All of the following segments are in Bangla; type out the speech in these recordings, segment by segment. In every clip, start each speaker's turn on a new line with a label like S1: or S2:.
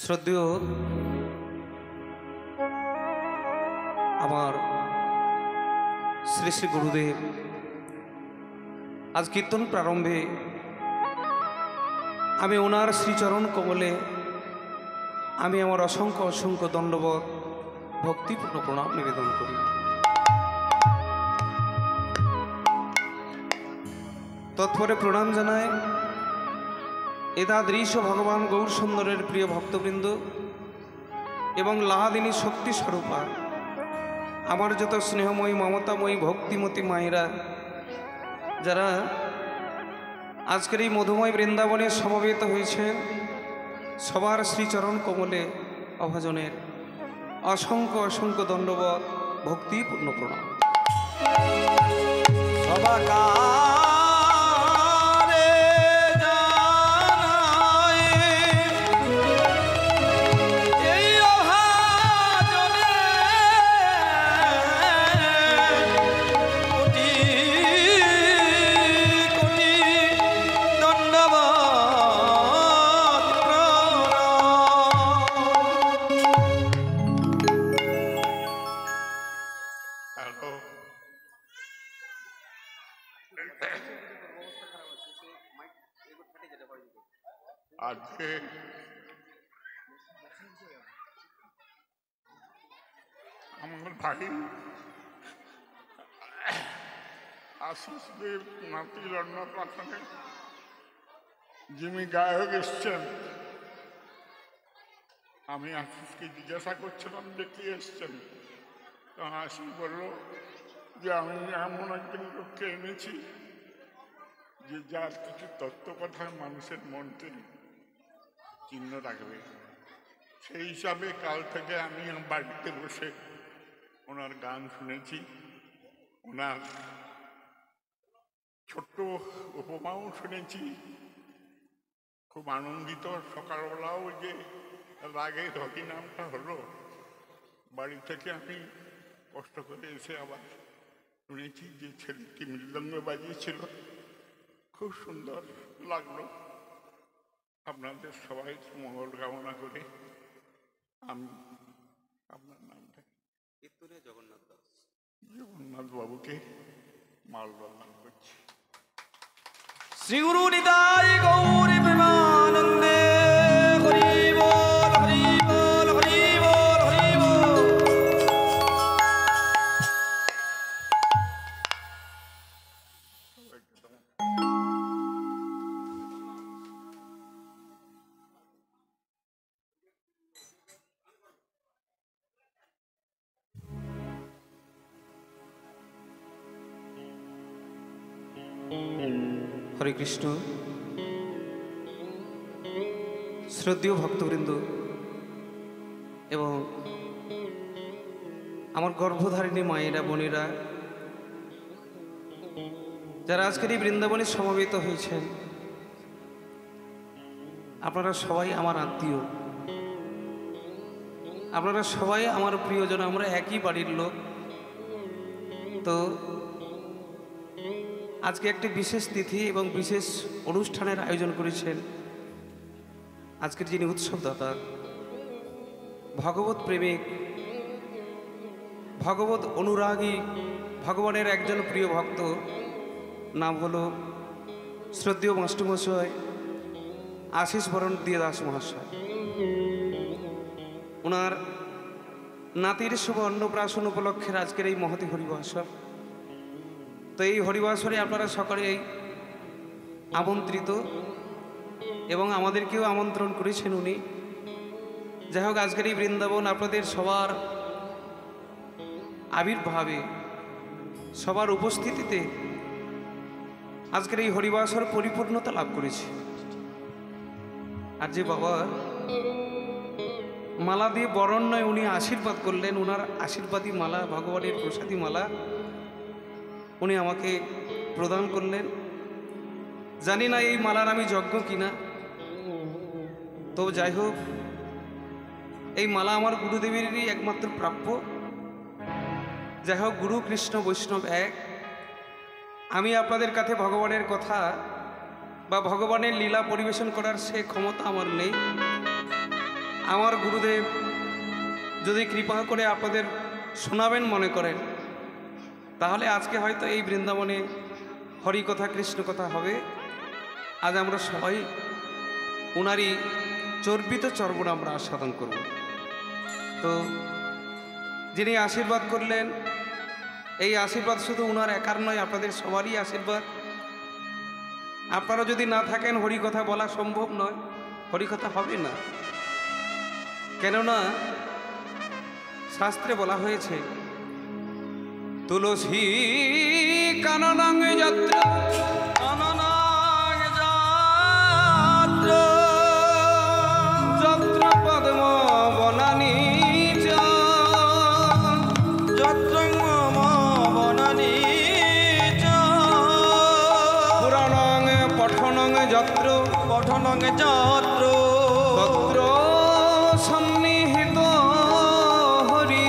S1: শ্রদ্ধেয় আমার শ্রী শ্রী গুরুদেব, আজ কীর্তন প্রারম্ভে আমি ওনার শ্রীচরণ কমলে আমি আমার অসংখ্য অসংখ্য দণ্ডবত ভক্তিপূর্ণ প্রণাম নিবেদন করি। তৎপরে প্রণাম জানায় এতাদৃশ ভগবান গৌর সুন্দরের প্রিয় ভক্তবৃন্দ এবং লাহাদিনী শক্তি স্বরূপা আমার যত স্নেহময়ী মমতাময়ী ভক্তিমতী মায়েরা, যারা আজকের এই মধুময় বৃন্দাবনে সমবেত হয়েছেন, সবার শ্রীচরণ কমলে অভাজনের অসংখ্য অসংখ্য দণ্ডবত ভক্তিপূর্ণ প্রণাম।
S2: আজকে আমার ভাই আশিস দেব নাতির অন্নপ্রাশনে যিনি গায়ক এসছেন, আমি আশিসকে জিজ্ঞাসা করছিলাম যে কি এসছেন, তো আশিস বলল যে আমি এমন একজন লোককে এনেছি যে যার কিছু তত্ত্বকথায় মানুষের মনকে চিহ্ন রাখবে। সেই হিসাবে কাল থেকে আমি বাড়িতে বসে ওনার গান শুনেছি, ওনার ছোট্ট উপমাও শুনেছি, খুব আনন্দিত। সকালবেলাও যে রাগের হকি নামটা হলো, বাড়ি থেকে আমি কষ্ট করে এসে আবার শুনেছি যে ছেলেটি মৃদঙ্গ বাজিয়েছিল, খুব সুন্দর লাগলো। আপনাদের সবাই মঙ্গল কামনা করে আমি আপনার নামটা জগন্নাথ দাস, জগন্নাথ বাবুকে মাল্যদান করছি।
S1: শ্রী গুরু নিতাই গৌর প্রেমানন্দে হরি বল হরি বল হরি বল হরি বল। হরে কৃষ্ণ। শ্রদ্ধেয় ভক্তবৃন্দ এবং আমার গর্ভধারিণী মায়েরা, বোনেরা, যারা আজকের এই বৃন্দাবনে সমবেত হয়েছেন, আপনারা সবাই আমার আত্মীয়, আপনারা সবাই আমার প্রিয়জন, আমরা একই বাড়ির লোক। তো আজকে একটি বিশেষ তিথি এবং বিশেষ অনুষ্ঠানের আয়োজন করেছেন আজকের যিনি উৎসবদাতা, ভগবত প্রেমিক, ভগবত অনুরাগী, ভগবানের একজন প্রিয় ভক্ত, নাম হলো শ্রদ্ধেয় মাস্টারমশাই আশিস বরণ দিয়ে দাস মহাশয়। ওনার নাতির শুভ অন্নপ্রাশন উপলক্ষে আজকের এই মহতি হরিবাসর। তো এই হরিবাসরে আপনারা সকলেই আমন্ত্রিত এবং আমাদেরকেও আমন্ত্রণ করেছেন উনি। যাই হোক, আজকের এই বৃন্দাবন আপনাদের সবার আবির্ভাবে, সবার উপস্থিতিতে আজকের এই হরিবাসর পরিপূর্ণতা লাভ করেছে। আর যে বাবা মালা দিয়ে বরণ্যয় উনি আশীর্বাদ করলেন, ওনার আশীর্বাদী মালা, ভগবানের প্রসাদী মালা উনি আমাকে প্রদান করলেন। জানি না এই মালার আমি যোগ্য কিনা, তো যাই হোক, এই মালা আমার গুরুদেবেরই একমাত্র প্রাপ্য। যাই হোক, গুরু কৃষ্ণ বৈষ্ণব এক। আমি আপনাদের কাছে ভগবানের কথা বা ভগবানের লীলা পরিবেশন করার সে ক্ষমতা আমার নেই। আমার গুরুদেব যদি কৃপা করে আপনাদের শোনাবেন মনে করেন, তাহলে আজকে হয়তো এই বৃন্দাবনে হরিকথা কৃষ্ণ কথা হবে। আজ আমরা সবাই ওনারই চর্বিত চর্বণ আমরা আস্বাদন করব। তো যিনি আশীর্বাদ করলেন, এই আশীর্বাদ শুধু ওনার একার নয়, আপনাদের সবারই আশীর্বাদ। আপনারা যদি না থাকেন হরিকথা বলা সম্ভব নয়, হরিকথা হবে না। কেননা শাস্ত্রে বলা হয়েছে তুলসী কাননাং যাত্রা যত্র পদ্ম বনানি পুরাণং পঠনং যত্র তত্র সন্নিহিত হরি।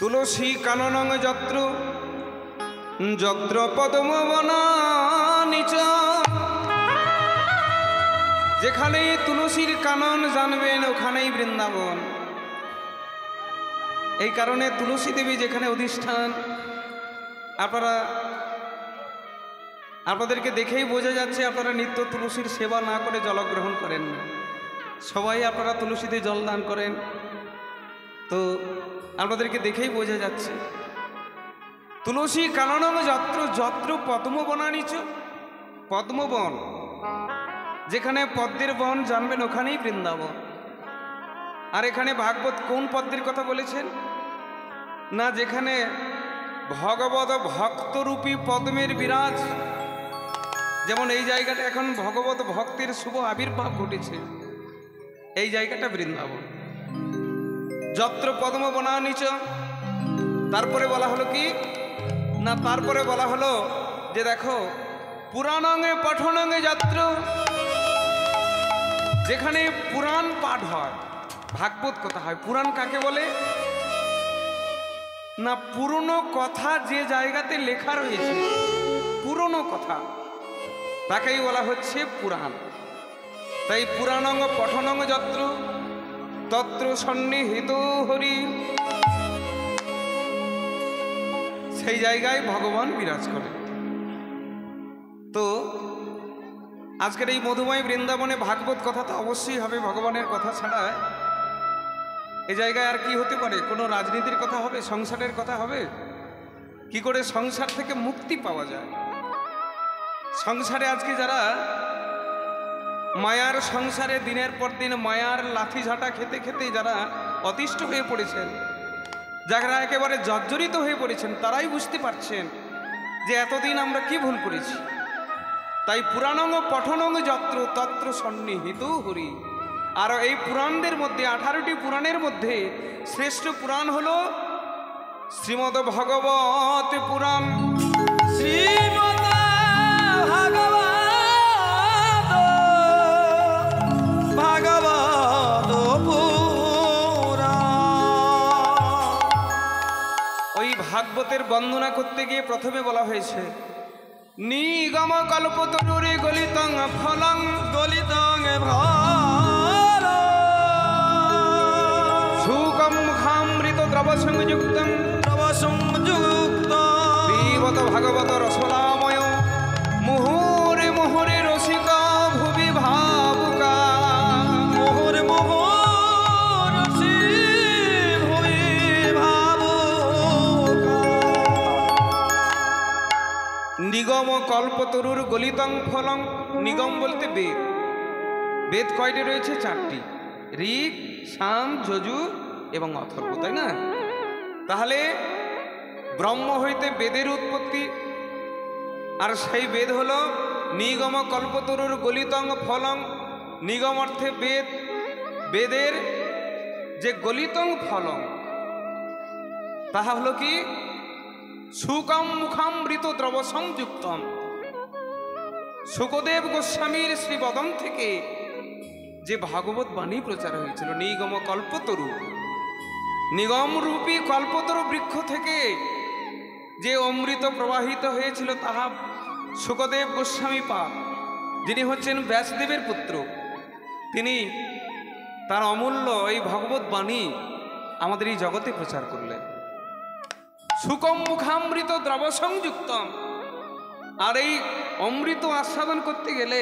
S1: তুলসী কাননং যত্র যত্র পদ্ম বনানি চ, যেখানে তুলসীর কানন জানবেন ওখানেই বৃন্দাবন। এই কারণে তুলসী দেবী যেখানে অধিষ্ঠান, আপনাদেরকে দেখেই বোঝা যাচ্ছে আপনারা নিত্য তুলসীর সেবা না করে জলগ্রহণ করেন না। সবাই আপনারা তুলসীতে জল দান করেন, তো আপনাদেরকে দেখেই বোঝা যাচ্ছে। তুলসী কাননং যত্র যত্র পদ্মবনানি চ, পদ্মবন, যেখানে পদ্মের বন জানবেন ওখানেই বৃন্দাবন। আর এখানে ভাগবত কোন পদ্মের কথা বলেছেন না, যেখানে ভগবত ভক্তরূপী পদ্মের বিরাজ। যেমন এই জায়গাটা এখন ভগবত ভক্তের শুভ আবির্ভাব ঘটেছে, এই জায়গাটা বৃন্দাবন। যত্র পদ্ম বনানি চ, তারপরে বলা হলো কি না, তারপরে বলা হলো যে দেখো পুরাণাঙ্গে পঠনাঙ্গে যাত্র, যেখানে পুরাণ পাঠ হয়, ভাগবত কথা হয়। পুরাণ কাকে বলে না, পুরনো কথা যে জায়গাতে লেখা রয়েছে, পুরনো কথা, তাকেই বলা হচ্ছে পুরাণ। তাই পুরাণাঙ্গ পঠনাঙ্গ যাত্র তত্র সন্নিহিত হরি, সেই জায়গায় ভগবান বিরাজ করে। তো আজকের এই মধুময় বৃন্দাবনে ভাগবত কথা তো অবশ্যই হবে, ভগবানের কথা ছাড়া এ জায়গায় আর কি হতে পারে? কোনো রাজনীতির কথা হবে, সংসারের কথা হবে? কি করে সংসার থেকে মুক্তি পাওয়া যায়? সংসারে আজকে যারা মায়ার সংসারে দিনের পর দিন মায়ার লাঠি ঝাঁটা খেতে খেতে যারা অতিষ্ঠ হয়ে পড়েছেন, যারা একেবারে জর্জরিত হয়ে পড়েছেন, তারাই বুঝতে পারছেন যে এতদিন আমরা কি ভুল করেছি। তাই পুরাণং পঠনং যত্র তত্র সন্নিহিত হরি। আর এই পুরাণদের মধ্যে 18টি পুরাণের মধ্যে শ্রেষ্ঠ পুরাণ হলো শ্রীমদ ভগবত পুরাণ। শ্রীমদ ভাগবত পুরাণ। ওই ভাগবতের বন্দনা করতে গিয়ে প্রথমে বলা হয়েছে নিগম কল্পতরুরে গলিতং ফলং সুকম মুখামৃত দ্রব সংযুক্তং পিবত ভাগবত রসলাময় মুহুরে মুহুরে রসিক ভুবি ভাবুকা। মুহুরে মুহুরে ভুবি ভাবুকা। নিগম কল্পতরুর গলিতং ফলং। নিগম বলতে বেদ। বেদ কয়টি রয়েছে? 4টি, ঋক, সাম, যজু এবং অথর্ব, তাই না? তাহলে ব্রহ্ম হইতে বেদের উৎপত্তি, আর সেই বেদ হলো নিগম কল্পতরুর গলিতং ফলং। নিগম অর্থে বেদ, বেদের যে গলিতং ফলং তাহা হলো কি সুকম মুখামৃত দ্রব সংযুক্তম। শুকদেব গোস্বামীর শ্রীবদন থেকে যে ভাগবত বাণী প্রচার হয়েছিল, নিগম কল্পতরু, নিগম রূপী কল্পতরু বৃক্ষ থেকে যে অমৃত প্রবাহিত হয়েছিল তাহা শুকদেব গোস্বামী পাদ, যিনি হচ্ছেন ব্যাসদেবের পুত্র, তিনি তার অমূল্য এই ভগবত বাণী আমাদের এই জগতে প্রচার করলেন। শুকম মুখামৃত দ্রব সংযুক্তম। আর এই অমৃত আস্বাদন করতে গেলে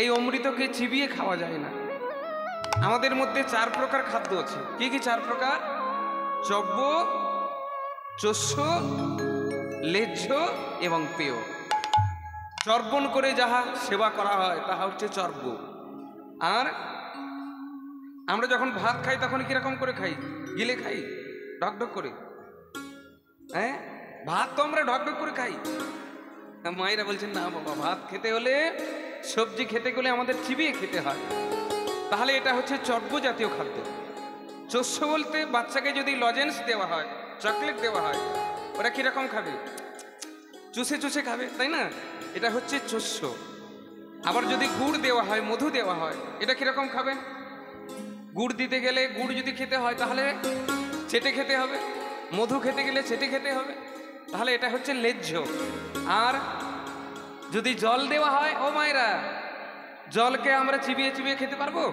S1: এই অমৃতকে চিবিয়ে খাওয়া যায় না। আমাদের মধ্যে 4 প্রকার খাদ্য আছে। কি কি 4 প্রকার? চব্য, চস্য, লেহ্য এবং পেয়। চর্বণ করে যাহা সেবা করা হয় তাহা হচ্ছে চর্ব। আর আমরা যখন ভাত খাই তখন কিরকম করে খাই? গিলে খাই, ঢকঢক করে। হ্যাঁ, ভাত তো আমরা ঢকঢক করে খাই। মায়েরা বলছেন না বাবা, ভাত খেতে হলে, সবজি খেতে গেলে আমাদের চিবিয়ে খেতে হয়। তাহলে এটা হচ্ছে চর্ব জাতীয় খাদ্য। চস্য বলতে বাচ্চাকে যদি লজেন্স দেওয়া হয়, চকলেট দেওয়া হয়, ওরা কিরকম খাবে? চুষে চুষে খাবে, তাই না? এটা হচ্ছে চস্য। আবার যদি গুড় দেওয়া হয়, মধু দেওয়া হয়, এটা কিরকম খাবে? গুড় দিতে গেলে, গুড় যদি খেতে হয় তাহলে চেটে খেতে হবে, মধু খেতে গেলে চেটে খেতে হবে। তাহলে এটা হচ্ছে লেহ্য। আর যদি জল দেওয়া হয়, ও মায়েরা, জলকে আমরা চিবিয়ে চিবিয়ে খেতে পারবো?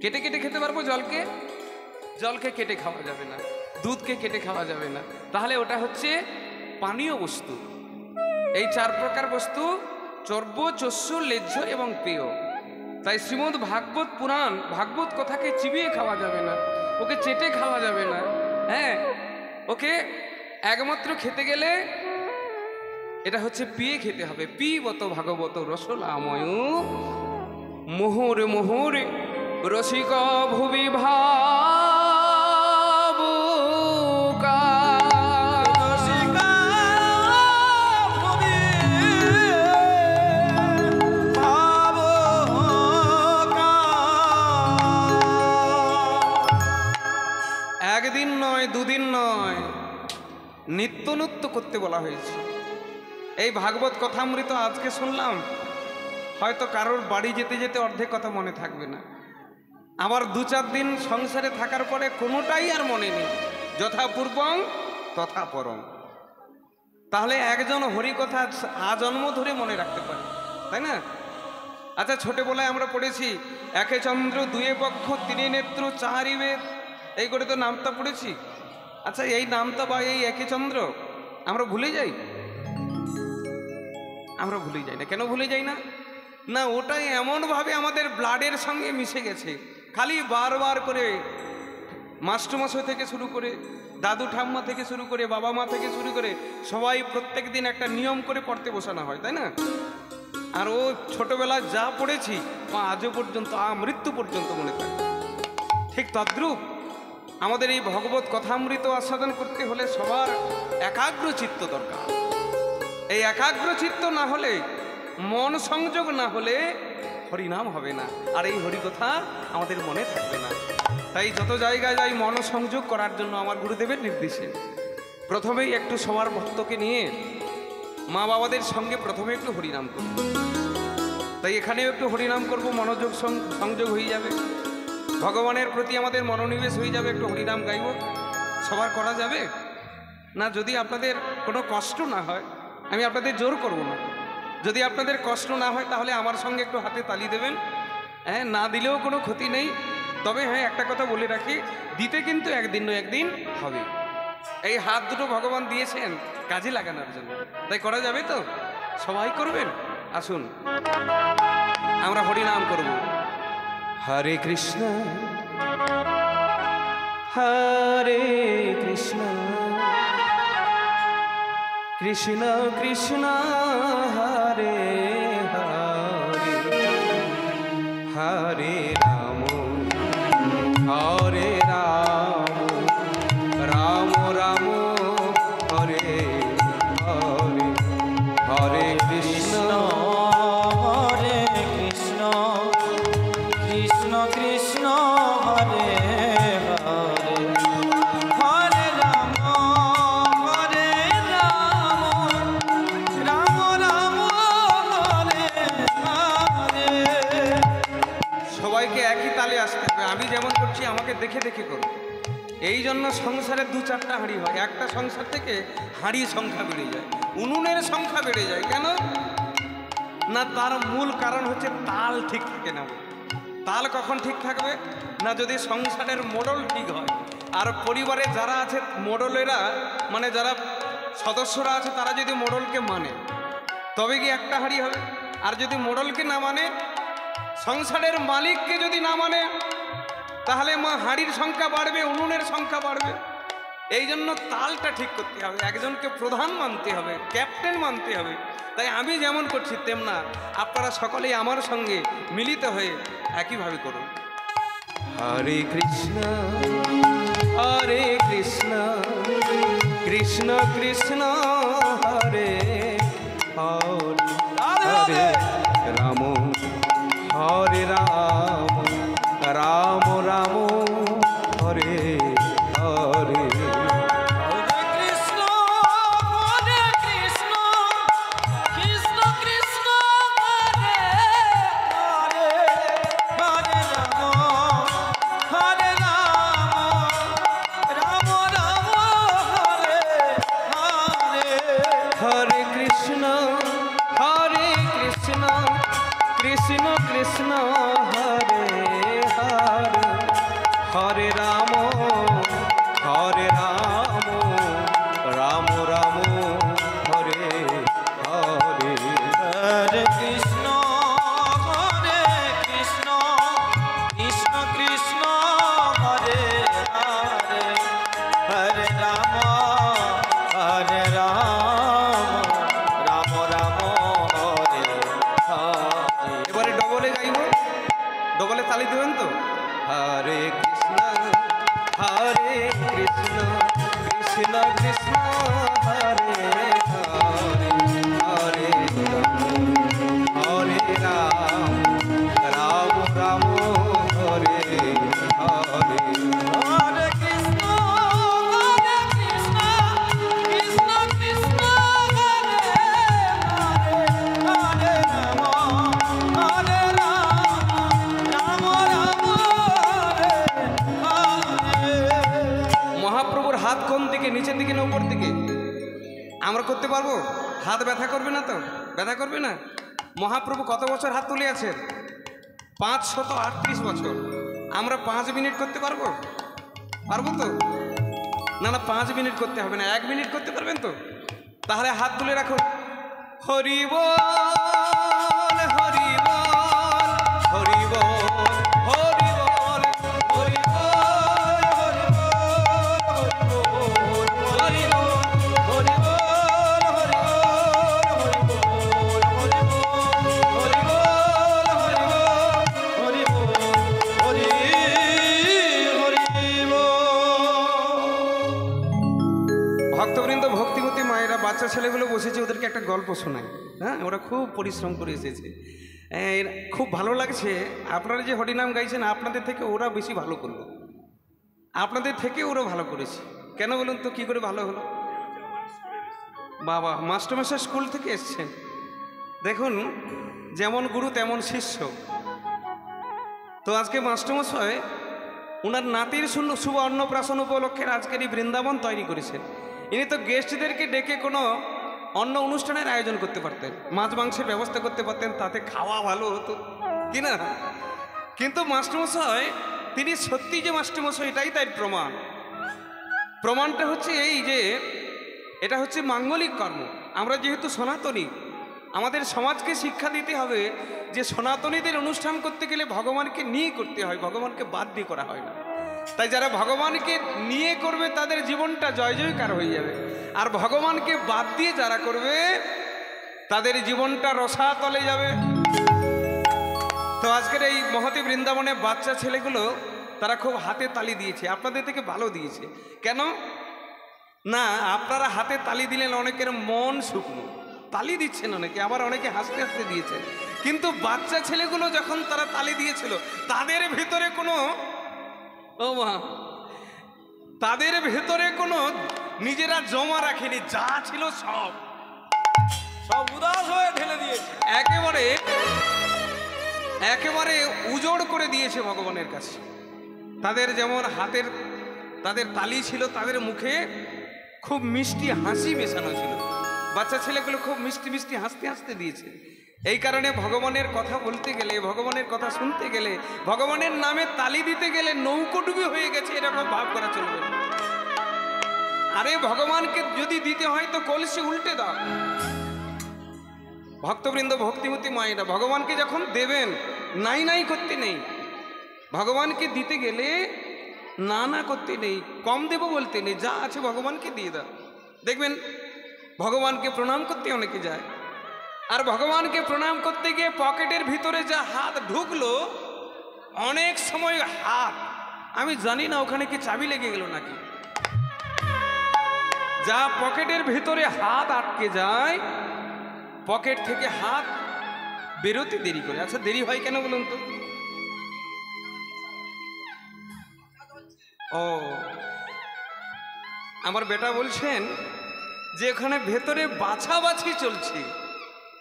S1: কেটে কেটে খেতে পারবো জলকে? জলকে কেটে খাওয়া যাবে না, দুধকে কেটে খাওয়া যাবে না। তাহলে ওটা হচ্ছে পানীয় বস্তু। এই 4 প্রকার বস্তু চর্ব, চস্য, লেহ্য এবং পেয়। তাই শ্রীমদ্ ভাগবত পুরাণ, ভাগবত কথাকে চিবিয়ে খাওয়া যাবে না, ওকে চেটে খাওয়া যাবে না। হ্যাঁ, ওকে একমাত্র খেতে গেলে এটা হচ্ছে পিয়ে খেতে হবে। পিবত ভাগবত রসলাময় মোহরে মোহরে রসিক ভুবি ভাবুকা। একদিন নয়, দুদিন নয়, নিত্য নৃত্য করতে বলা হয়েছে। এই ভাগবত কথামৃত আজকে শুনলাম, হয়তো কারোর বাড়ি যেতে যেতে অর্ধেক কথা মনে থাকবে না। আবার 2-4 দিন সংসারে থাকার পরে কোনোটাই আর মনে নেই। যথা পূর্বং তথা পরং। তাহলে একজন হরিকথা আজন্ম ধরে মনে রাখতে পারে, তাই না? আচ্ছা, ছোটবেলায় আমরা পড়েছি একে চন্দ্র, দুয়ে পক্ষ, তিনে নেত্র, চারি বেদ, এই করে তো নামটা পড়েছি। আচ্ছা, এই নামটা বা এই একে চন্দ্র আমরা ভুলে যাই? আমরা ভুলে যাই না। কেন ভুলে যাই না? না, ওটাই এমনভাবে আমাদের ব্লাডের সঙ্গে মিশে গেছে। খালি বারবার করে মাস্টারমশাই থেকে শুরু করে, দাদু ঠাম্মা থেকে শুরু করে, বাবা মা থেকে শুরু করে সবাই প্রত্যেক দিন একটা নিয়ম করে পড়তে বসানো হয়, তাই না? আর ও ছোটবেলায় যা পড়েছি আজও পর্যন্ত, মৃত্যু পর্যন্ত মনে থাকে। ঠিক তদ্রূপ আমাদের এই ভগবত কথামৃত আস্বাদন করতে হলে সবার একাগ্র চিত্ত দরকার। এই একাগ্র চিত্ত না হলে, মন সংযোগ না হলে হরিনাম হবে না, আর এই হরিকথা আমাদের মনে থাকবে না। তাই যত জায়গায় যাই মন সংযোগ করার জন্য আমার গুরুদেবের নির্দেশে প্রথমেই একটু সবার ভক্তকে নিয়ে মা বাবাদের সঙ্গে প্রথমে একটু হরিনাম করব। তাই এখানেও একটু হরিনাম করব, মনোযোগ সংযোগ হয়ে যাবে, ভগবানের প্রতি আমাদের মনোনিবেশ হয়ে যাবে। একটু হরিনাম গাইব, সবার করা যাবে না? যদি আপনাদের কোনো কষ্ট না হয়, আমি আপনাদের জোর করব না। যদি আপনাদের কষ্ট না হয় তাহলে আমার সঙ্গে একটু হাতে তালি দেবেন। হ্যাঁ, না দিলেও কোনো ক্ষতি নেই। তবে হ্যাঁ, একটা কথা বলে রাখি, দিতে কিন্তু একদিন নয় একদিন হবে। এই হাত দুটো ভগবান দিয়েছেন কাজে লাগানোর জন্য, তাই করা যাবে তো? সবাই করবেন। আসুন আমরা হরিনাম করব। হরে কৃষ্ণ হরে কৃষ্ণ কৃষ্ণ কৃষ্ণ হরে হরে, হরে রাম হরে রাম, রাম রাম হরে হরে, হরে কৃষ্ণ
S3: হরে কৃষ্ণ কৃষ্ণ কৃষ্ণ হরে হরে, হরে রাম হরে রাম, রাম রাম
S1: এই জন্য সংসারে 2-4টা হাঁড়ি হয়, একটা সংসার থেকে হাঁড়ি সংখ্যা বেড়ে যায়, উনুনের সংখ্যা বেড়ে যায়। কেন না? তার মূল কারণ হচ্ছে তাল ঠিক থাকে না। তাল কখন ঠিক থাকবে না? যদি সংসারের মোড়ল ঠিক হয়, আর পরিবারে যারা আছে মোড়লেরা, মানে যারা সদস্যরা আছে তারা যদি মোড়লকে মানে, তবে কি একটা হাঁড়ি হবে। আর যদি মোড়লকে না মানে, সংসারের মালিককে যদি না মানে, তাহলে হাঁড়ির সংখ্যা বাড়বে, উনুনের সংখ্যা বাড়বে। এই জন্য তালটা ঠিক করতে হবে, একজনকে প্রধান মানতে হবে, ক্যাপ্টেন মানতে হবে। তাই আমি যেমন করছি তেমনা আপনারা সকলেই আমার সঙ্গে মিলিত হয়ে একইভাবে করুন। হরে কৃষ্ণ হরে কৃষ্ণ কৃষ্ণ কৃষ্ণ হরে হরে, হরে রাম হরে রাম রাম রাম হরে হরে। কৃষ্ণ কৃষ্ণ হরে হরে, হরে রাম রাম রাম হরে হরে।
S3: হরে কৃষ্ণ কৃষ্ণ কৃষ্ণ হরে হরে, হরে রাম রাম রাম হরে হরে।
S1: এবারে ডবলে গাইব, ডবলে তালি দেবেন তো। হরে কৃষ্ণ কৃষ্ণ কৃষ্ণ হরে হরে, হরে হরে রাম রাম রাম হরে হরে।
S3: হরে কৃষ্ণ কৃষ্ণ কৃষ্ণ হরে হরে, হরে রাম রাম হরে হরে।
S1: মহাপ্রভুর হাত কোন দিকে, নিচের দিকে না উপর দিকে? আমরা করতে পারবো? হাত ব্যথা করবে না তো? ব্যথা করবে না? মহাপ্রভু কত বছর হাত তুলে আছেন? 538 বছর। আমরা 5 মিনিট করতে পারবো? পারবো তো? না না, 5 মিনিট করতে হবে না, 1 মিনিট করতে পারবেন তো? তাহলে হাত তুলে রাখুন। হরি বল হরি বল হরি বল হরি বল হরি বল হরি বল হরি বল ভক্তবৃন্দ, ভক্তিমতী মায়েরা, বাচ্চা ছেলেগুলো বসেছে, ওদেরকে একটা গল্প শোনায়। হ্যাঁ, ওরা খুব পরিশ্রম করে এসেছে, খুব ভালো লাগছে। আপনারা যে হরিনাম গাইছেন, আপনাদের থেকে ওরা বেশি ভালো করলো, আপনাদের থেকে ওরা ভালো করেছে। কেন বলুন তো, কী করে ভালো হলো? বাবা, মাস্টারমশাই স্কুল থেকে এসছেন। দেখুন, যেমন গুরু তেমন শিষ্য। তো আজকে মাস্টারমশাই ওনার নাতির শুভ অন্নপ্রাশন উপলক্ষে আজকের এই বৃন্দাবন তৈরি করেছেন। ইনি তো গেস্টদেরকে ডেকে কোনো অন্য অনুষ্ঠানের আয়োজন করতে পারতেন, মাছ মাংসের ব্যবস্থা করতে পারতেন, তাতে খাওয়া ভালো হতো কি না? কিন্তু মাস্টারমশাই তিনি সত্যি যে মাস্টারমশাই, এটাই তাই প্রমাণ। প্রমাণটা হচ্ছে এই যে এটা হচ্ছে মাঙ্গলিক কর্ম। আমরা যেহেতু সনাতনী, আমাদের সমাজকে শিক্ষা দিতে হবে যে সনাতনীদের অনুষ্ঠান করতে গেলে ভগবানকে নিয়ে করতে হয়, ভগবানকে বাদ দিয়ে করা হয় না। তাই যারা ভগবানকে নিয়ে করবে তাদের জীবনটা জয় জয়কার হয়ে যাবে, আর ভগবানকে বাদ দিয়ে যারা করবে তাদের জীবনটা রসাতলে যাবে। তো আজকের এই মহতী বৃন্দাবনে বাচ্চা ছেলেগুলো তারা খুব হাতে তালি দিয়েছে, আপনাদের থেকে ভালো দিয়েছে। কেন না? আপনারা হাতে তালি দিলেন, অনেকের মন শুকনো, তালি দিচ্ছেন অনেকে, আবার অনেকে হাসতে হাসতে দিয়েছেন। কিন্তু বাচ্চা ছেলেগুলো যখন তারা তালি দিয়েছিল, তাদের ভেতরে কোনো তাদের ভেতরে কোনো নিজেরা জমা রাখেনি, যা ছিল সব উদাস হয়ে ঢেলে দিয়েছে, একেবারে উজোড় করে দিয়েছে ভগবানের কাছে। তাদের যেমন হাতের তাদের তালি ছিল, তাদের মুখে খুব মিষ্টি হাসি মেশানো ছিল। বাচ্চা ছেলেগুলো খুব মিষ্টি মিষ্টি হাসতে হাসতে দিয়েছে। এই কারণে ভগবানের কথা বলতে গেলে, ভগবানের কথা শুনতে গেলে, ভগবানের নামে তালি দিতে গেলে নৌকোডুবি হয়ে গেছে এরকম ভাব করা চলবে না। আরে ভগবানকে যদি দিতে হয় তো কলসি উল্টে দাও। ভক্তবৃন্দ, ভক্তিমতী মায়েরা, ভগবানকে যখন দেবেন নাই নাই করতে নেই। ভগবানকে দিতে গেলে না না করতে নেই, কম দেব বলতে নেই, যা আছে ভগবানকে দিয়ে দাও। দেখবেন ভগবানকে প্রণাম করতে অনেকে যায়, আর ভগবানকে প্রণাম করতে গিয়ে পকেটের ভিতরে যা হাত ঢুকলো, অনেক সময় হাত, আমি জানি না ওখানে কি চাবি লেগে গেল নাকি, যা পকেটের ভিতরে হাত আটকে যায়, পকেট থেকে হাত বেরোতে দেরি করে। আচ্ছা দেরি হয় কেন বলুন তো? ও, আমার বেটা বলছেন যে ওখানে ভেতরে বাছাবাছি চলছে,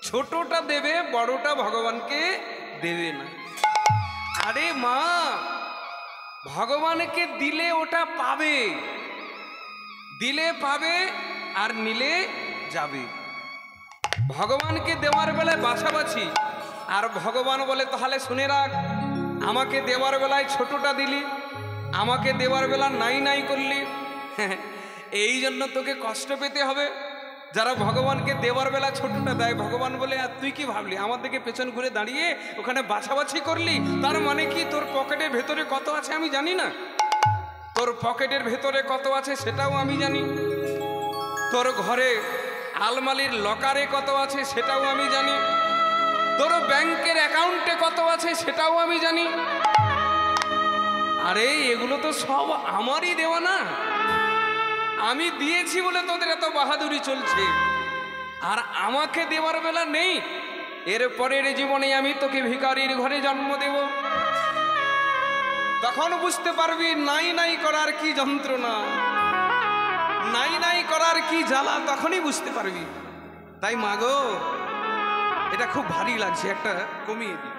S1: ছোটটা দেবে, বড়টা ভগবানকে দেবে না। আরে মা, ভগবানকে দিলে ওটা পাবে, দিলে পাবে আর নিলে যাবে। ভগবানকে দেওয়ার বেলায় বাছাবাছি, আর ভগবান বলে তাহলে শুনে রাখ, আমাকে দেওয়ার বেলায় ছোটটা দিলি, আমাকে দেওয়ার বেলা নাই নাই করলি, এই জন্য তোকে কষ্ট পেতে হবে। যারা ভগবানকে দেওয়ার বেলা ছোটটা দেয়, ভগবান বলে আর তুই কি ভাবলি, আমার দিকে পেছন ঘুরে দাঁড়িয়ে ওখানে বাছাবাছি করলি? তার মানে কি তোর পকেটের ভেতরে কত আছে আমি জানি না? তোর পকেটের ভেতরে কত আছে সেটাও আমি জানি, তোর ঘরে আলমারির লকারে কত আছে সেটাও আমি জানি, তোর ব্যাংকের অ্যাকাউন্টে কত আছে সেটাও আমি জানি। আরে এগুলো তো সব আমারই দেওয়া না, আমি দিয়েছি বলে তোদের এত বাহাদুরি চলছে। আর আমাকে দেওয়ার বেলা নেই, এর পরের জীবনে আমি তোকে ভিখারির ঘরে জন্ম দেব, তখন বুঝতে পারবি নাই নাই করার কি যন্ত্রণা, নাই নাই করার কি জ্বালা, তখনই বুঝতে পারবি। তাই মাগো, এটা খুব ভারী লাগছে, একটা কমিয়ে দিই।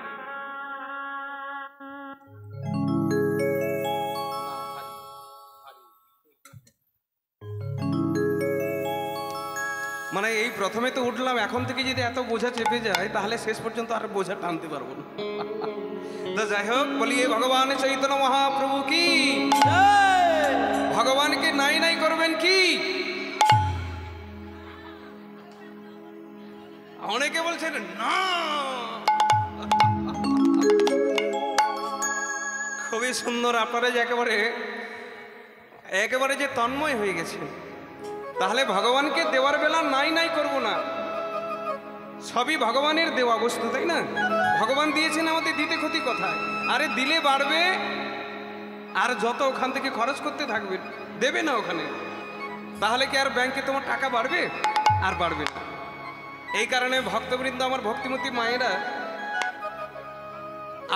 S1: মানে এই প্রথমে তো উঠলাম, এখন থেকে যদি এত বোঝা চেপে যায় তাহলে শেষ পর্যন্ত আর বোঝা টানতে পারবো না। তো যাই হোক, বলিয়ে ভগবান চৈতন্য মহাপ্রভু কি, ভগবানকে নাই নাই করবেন কি? অনেকে বলছেন না, খুবই সুন্দর, আপনারা যে একেবারে একেবারে যে তন্ময় হয়ে গেছে। তাহলে ভগবানকে দেওয়ার বেলা নাই নাই করব না, সবই ভগবানের দেওয়া বস্তু, তাই না? ভগবান দিয়েছেন, আমাদের দিতে ক্ষতি কোথায়? আরে দিলে বাড়বে, আর যত ওখান থেকে খরচ করতে থাকবে, দেবে না ওখানে, তাহলে কি আর ব্যাংকে তোমার টাকা বাড়বে? আর বাড়বে না। এই কারণে ভক্তবৃন্দ, আমার ভক্তিমতী মায়েরা,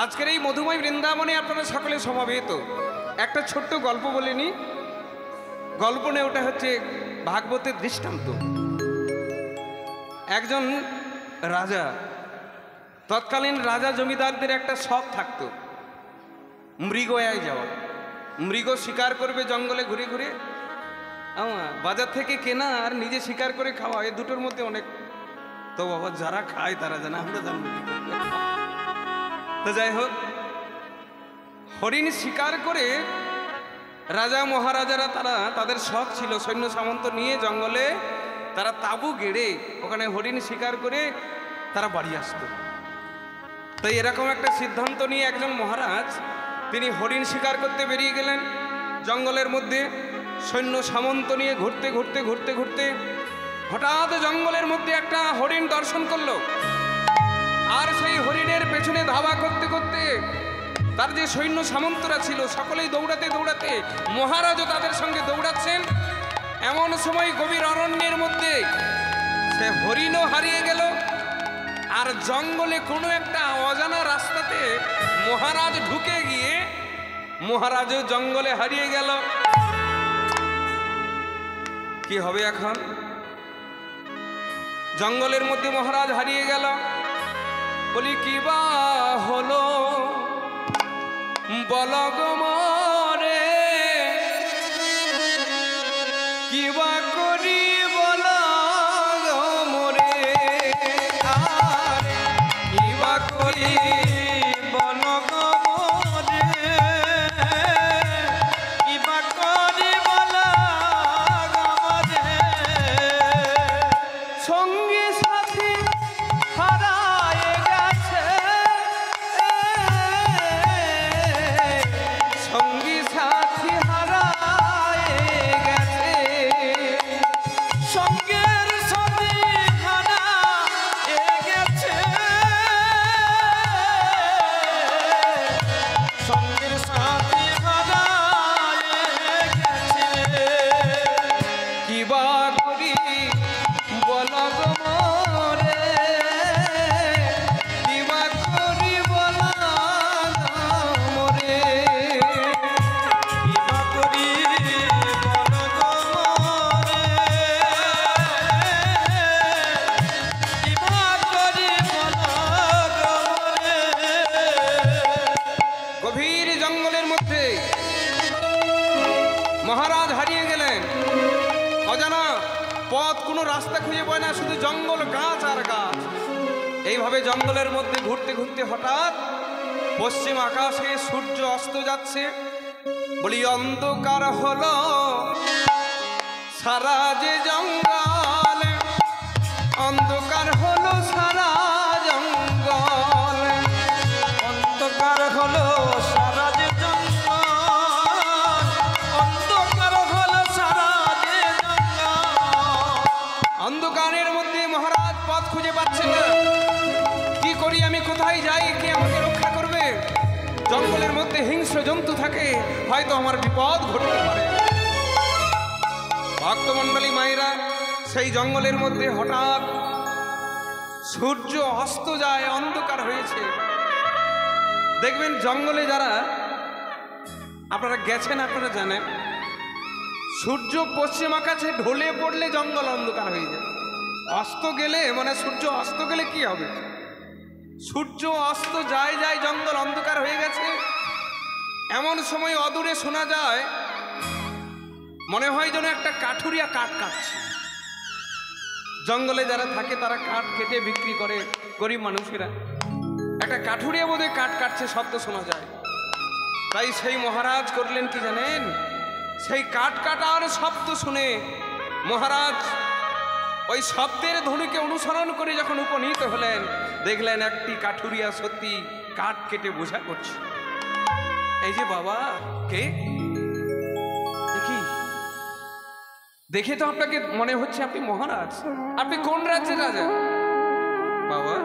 S1: আজকের এই মধুময় বৃন্দাবনে আপনারা সকলে সমাবেত। একটা ছোট্ট গল্প বলিনি, গল্প নেই, ওটা হচ্ছে ভাগবতের দৃষ্টান্ত। একজন রাজা, তৎকালীন রাজা জমিদারদের একটা শখ থাকতো মৃগয়ায় যাওয়া, মৃগ শিকার করবে জঙ্গলে ঘুরে ঘুরে, বাজার থেকে কেনা আর নিজে শিকার করে খাওয়া, এই দুটোর মধ্যে অনেক, তো বাবা যারা খায় তারা জানে, আমরা জানবো। তো যাই হোক, হরিণ শিকার করে রাজা মহারাজারা, তারা তাদের শখ ছিল সৈন্য সামন্ত নিয়ে জঙ্গলে তারা তাঁবু গেড়ে ওখানে হরিণ শিকার করে তারা বাড়ি আসতো। তাই এরকম একটা সিদ্ধান্ত নিয়ে একজন মহারাজ, তিনি হরিণ শিকার করতে বেরিয়ে গেলেন জঙ্গলের মধ্যে, সৈন্য সামন্ত নিয়ে ঘুরতে ঘুরতে ঘুরতে ঘুরতে হঠাৎ জঙ্গলের মধ্যে একটা হরিণ দর্শন করলো। আর সেই হরিণের পেছনে ধাওয়া করতে করতে তার যে সৈন্য সামন্তরা ছিল সকলেই দৌড়াতে দৌড়াতে, মহারাজও তাদের সঙ্গে দৌড়াচ্ছেন। এমন সময় গভীর অরণ্যের মধ্যে সে হরিণও হারিয়ে গেল, আর জঙ্গলে কোনো একটা অজানা রাস্তাতে মহারাজ ঢুকে গিয়ে মহারাজও জঙ্গলে হারিয়ে গেল। কি হবে এখন? জঙ্গলের মধ্যে মহারাজ হারিয়ে গেল, বলি কি বা হলো বল গো মোরে, বা করি বলা গো মোরে, আর কি বা করি
S3: বল গো মোরে, কি বা করি বল গো মোরে।
S1: সঙ্গী সাথী হারায় গেছে, সঙ্গী সাথী হারায় গেছে,
S3: সঙ্গের সাথী হারায়ে গেছে, সঙ্গের সাথী হারায়ে গেছে।
S1: কি বা করি বল গো মোরে, কি বা করি বল গো মোরে।
S3: কি বা করি বল গো মোরে, কি বা করি বল গো মোরে।
S1: গভীর জঙ্গলের মধ্যে মহারাজ হারিয়ে গেলেন। অজানা পথ, কোনো রাস্তা খুঁজে পায় না, শুধু জঙ্গল, গাছ আর গাছ। এইভাবে জঙ্গলের মধ্যে ঘুরতে ঘুরতে হঠাৎ পশ্চিম আকাশে সূর্য অস্ত যাচ্ছে। বলি অন্ধকার হলো সারা যে জঙ্গল, অন্ধকার হলো সারা জঙ্গল।
S3: অন্ধকার হলো সারা যে জঙ্গল, অন্ধকার হলো সারা যে জঙ্গল।
S1: অন্ধকারের মধ্যে মহারাজ পথ খুঁজে পাচ্ছেন না। কি করি আমি, কোথায় যাই, কে আমাকে রক্ষা করবে? জঙ্গলের মধ্যে হিংস্র জন্তু থাকে, হয়তো আমার বিপদ ঘটতে পারে। ভক্তমণ্ডলী মায়েরা, সেই জঙ্গলের মধ্যে হঠাৎ সূর্য অস্ত যায়, অন্ধকার হয়েছে। দেখবেন জঙ্গলে যারা আপনারা গেছেন, আপনারা জানেন সূর্য পশ্চিম আকাশে ঢলে পড়লে জঙ্গল অন্ধকার হয়ে যায়। অস্ত গেলে, মানে সূর্য অস্ত গেলে কি হবে? সূর্য অস্ত যায় যায়, জঙ্গল অন্ধকার হয়ে গেছে। এমন সময় অদূরে শোনা যায়, মনে হয় যেন একটা কাঠুরিয়া কাঠ কাটছে। জঙ্গলে যারা থাকে তারা কাঠ কেটে বিক্রি করে, গরিব মানুষেরা। একটা কাঠুরিয়া বোধহয় কাঠ কাটছে শব্দ শোনা যায়। তাই সেই মহারাজ করলেন কি জানেন? সেই কাঠ কাটার শব্দ শুনে মহারাজ ওই শব্দের ধ্বনিকে অনুসরণ করে যখন উপনীত হলেন, দেখলেন একটি কাঠুরিয়া সত্যি কাঠ কেটে বোঝা করছে। এই যে বাবা, কে দেখি, দেখে তো আপনাকে মনে হচ্ছে আপনি মহারাজ। আপনি কোন রাজ্যের রাজা? বাবা,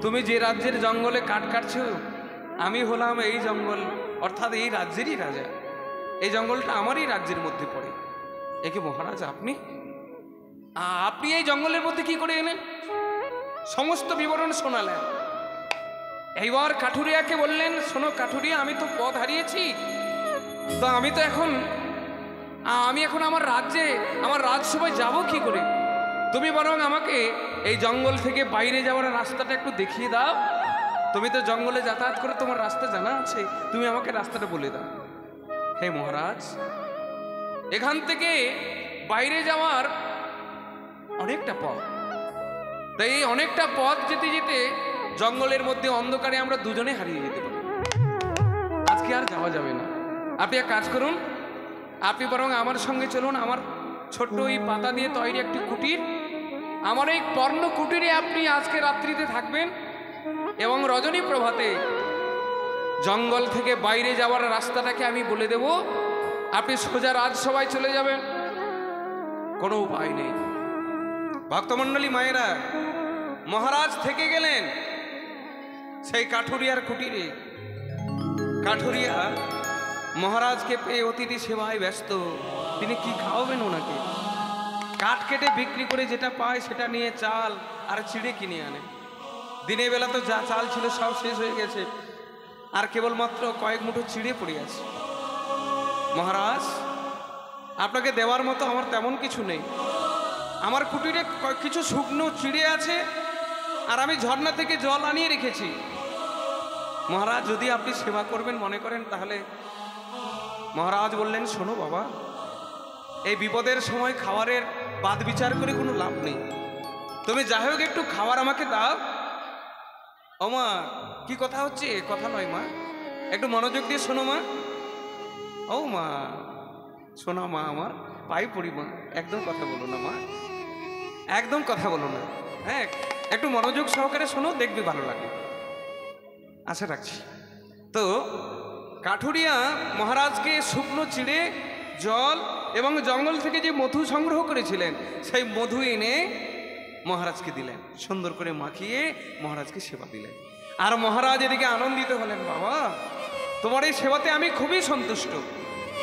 S1: তুমি যে রাজ্যের জঙ্গলে কাঠ কাটছো, আমি হলাম এই জঙ্গল, অর্থাৎ এই রাজ্যেরই রাজা। এই জঙ্গলটা আমারই রাজ্যের মধ্যে পড়ে। একে মহারাজ আপনি, আপনি এই জঙ্গলের মধ্যে কি করে এলেন? সমস্ত বিবরণ শোনালেন। এইবার কাঠুরিয়াকে বললেন, শোনো কাঠুরিয়া, আমি তো পথ হারিয়েছি, তো আমি এখন আমার রাজ্যে, আমার রাজসভায় যাব কি করে? তুমি বরং আমাকে এই জঙ্গল থেকে বাইরে যাওয়ার রাস্তাটা একটু দেখিয়ে দাও। তুমি তো জঙ্গলে যাতায়াত করে, তোমার রাস্তা জানা আছে, তুমি আমাকে রাস্তাটা বলে দাও। হে মহারাজ, এখান থেকে বাইরে যাওয়ার অনেকটা পথ। তাই এই অনেকটা পথ যেতে যেতে জঙ্গলের মধ্যে অন্ধকারে আমরা দুজনে হারিয়ে যেতে পারি। আজকে আর যাওয়া যাবে না। আপনি এক কাজ করুন, আপনি বরং আমার সঙ্গে চলুন। আমার ছোট্ট এই পাতা দিয়ে তৈরি একটি কুটির, আমার এই পর্ণ কুটিরে আপনি আজকে রাত্রিতে থাকবেন, এবং রজনী প্রভাতে জঙ্গল থেকে বাইরে যাওয়ার রাস্তাটাকে আমি বলে দেব। আপনি সোজা রাজসভায় চলে যাবেন, কোনো উপায় নেই। ভক্তমণ্ডলী মায়েরা, মহারাজ থেকে গেলেন সেই কাঠুরিয়ার কুটিরে। কাঠুরিয়া মহারাজকে পেয়ে অতিথি সেবায় ব্যস্ত। তিনি কি খাওয়াবেন ওনাকে? কাঠ কেটে বিক্রি করে যেটা পায় সেটা নিয়ে চাল আর চিড়ে কিনে আনে। দিনের বেলা তো যা চাল ছিল সব শেষ হয়ে গেছে, আর কেবলমাত্র কয়েক মুঠো চিড়ে পড়ে আছে। মহারাজ, আপনাকে দেওয়ার মতো আমার তেমন কিছু নেই। আমার কুটিরে কিছু শুকনো চিড়ে আছে, আর আমি ঝর্ণা থেকে জল আনিয়ে রেখেছি। মহারাজ, যদি আপনি সেবা করবেন মনে করেন তাহলে। মহারাজ বললেন, শোনো বাবা, এই বিপদের সময় খাবারের বাদ বিচার করে কোনো লাভ নেই। তুমি যাই হোক একটু খাবার আমাকে দাও। ও মা, কি কথা হচ্ছে? কথা নয় মা, একটু মনোযোগ দিয়ে শোনো মা। ও মা, শোনা মা, আমার পাই পড়ি মা, একদম কথা বলো না মা, একদম কথা বলো না। হ্যাঁ, একটু মনোযোগ সহকারে শোনো, দেখবে ভালো লাগে। আশা রাখছি। তো কাঠুরিয়া মহারাজকে শুকনো চিড়ে, জল এবং জঙ্গল থেকে যে মধু সংগ্রহ করেছিলেন সেই মধু এনে মহারাজকে দিলেন, সুন্দর করে মাখিয়ে মহারাজকে সেবা দিলেন। আর মহারাজ এদিকে আনন্দিত হলেন, বাবা তোমার এই সেবাতে আমি খুবই সন্তুষ্ট।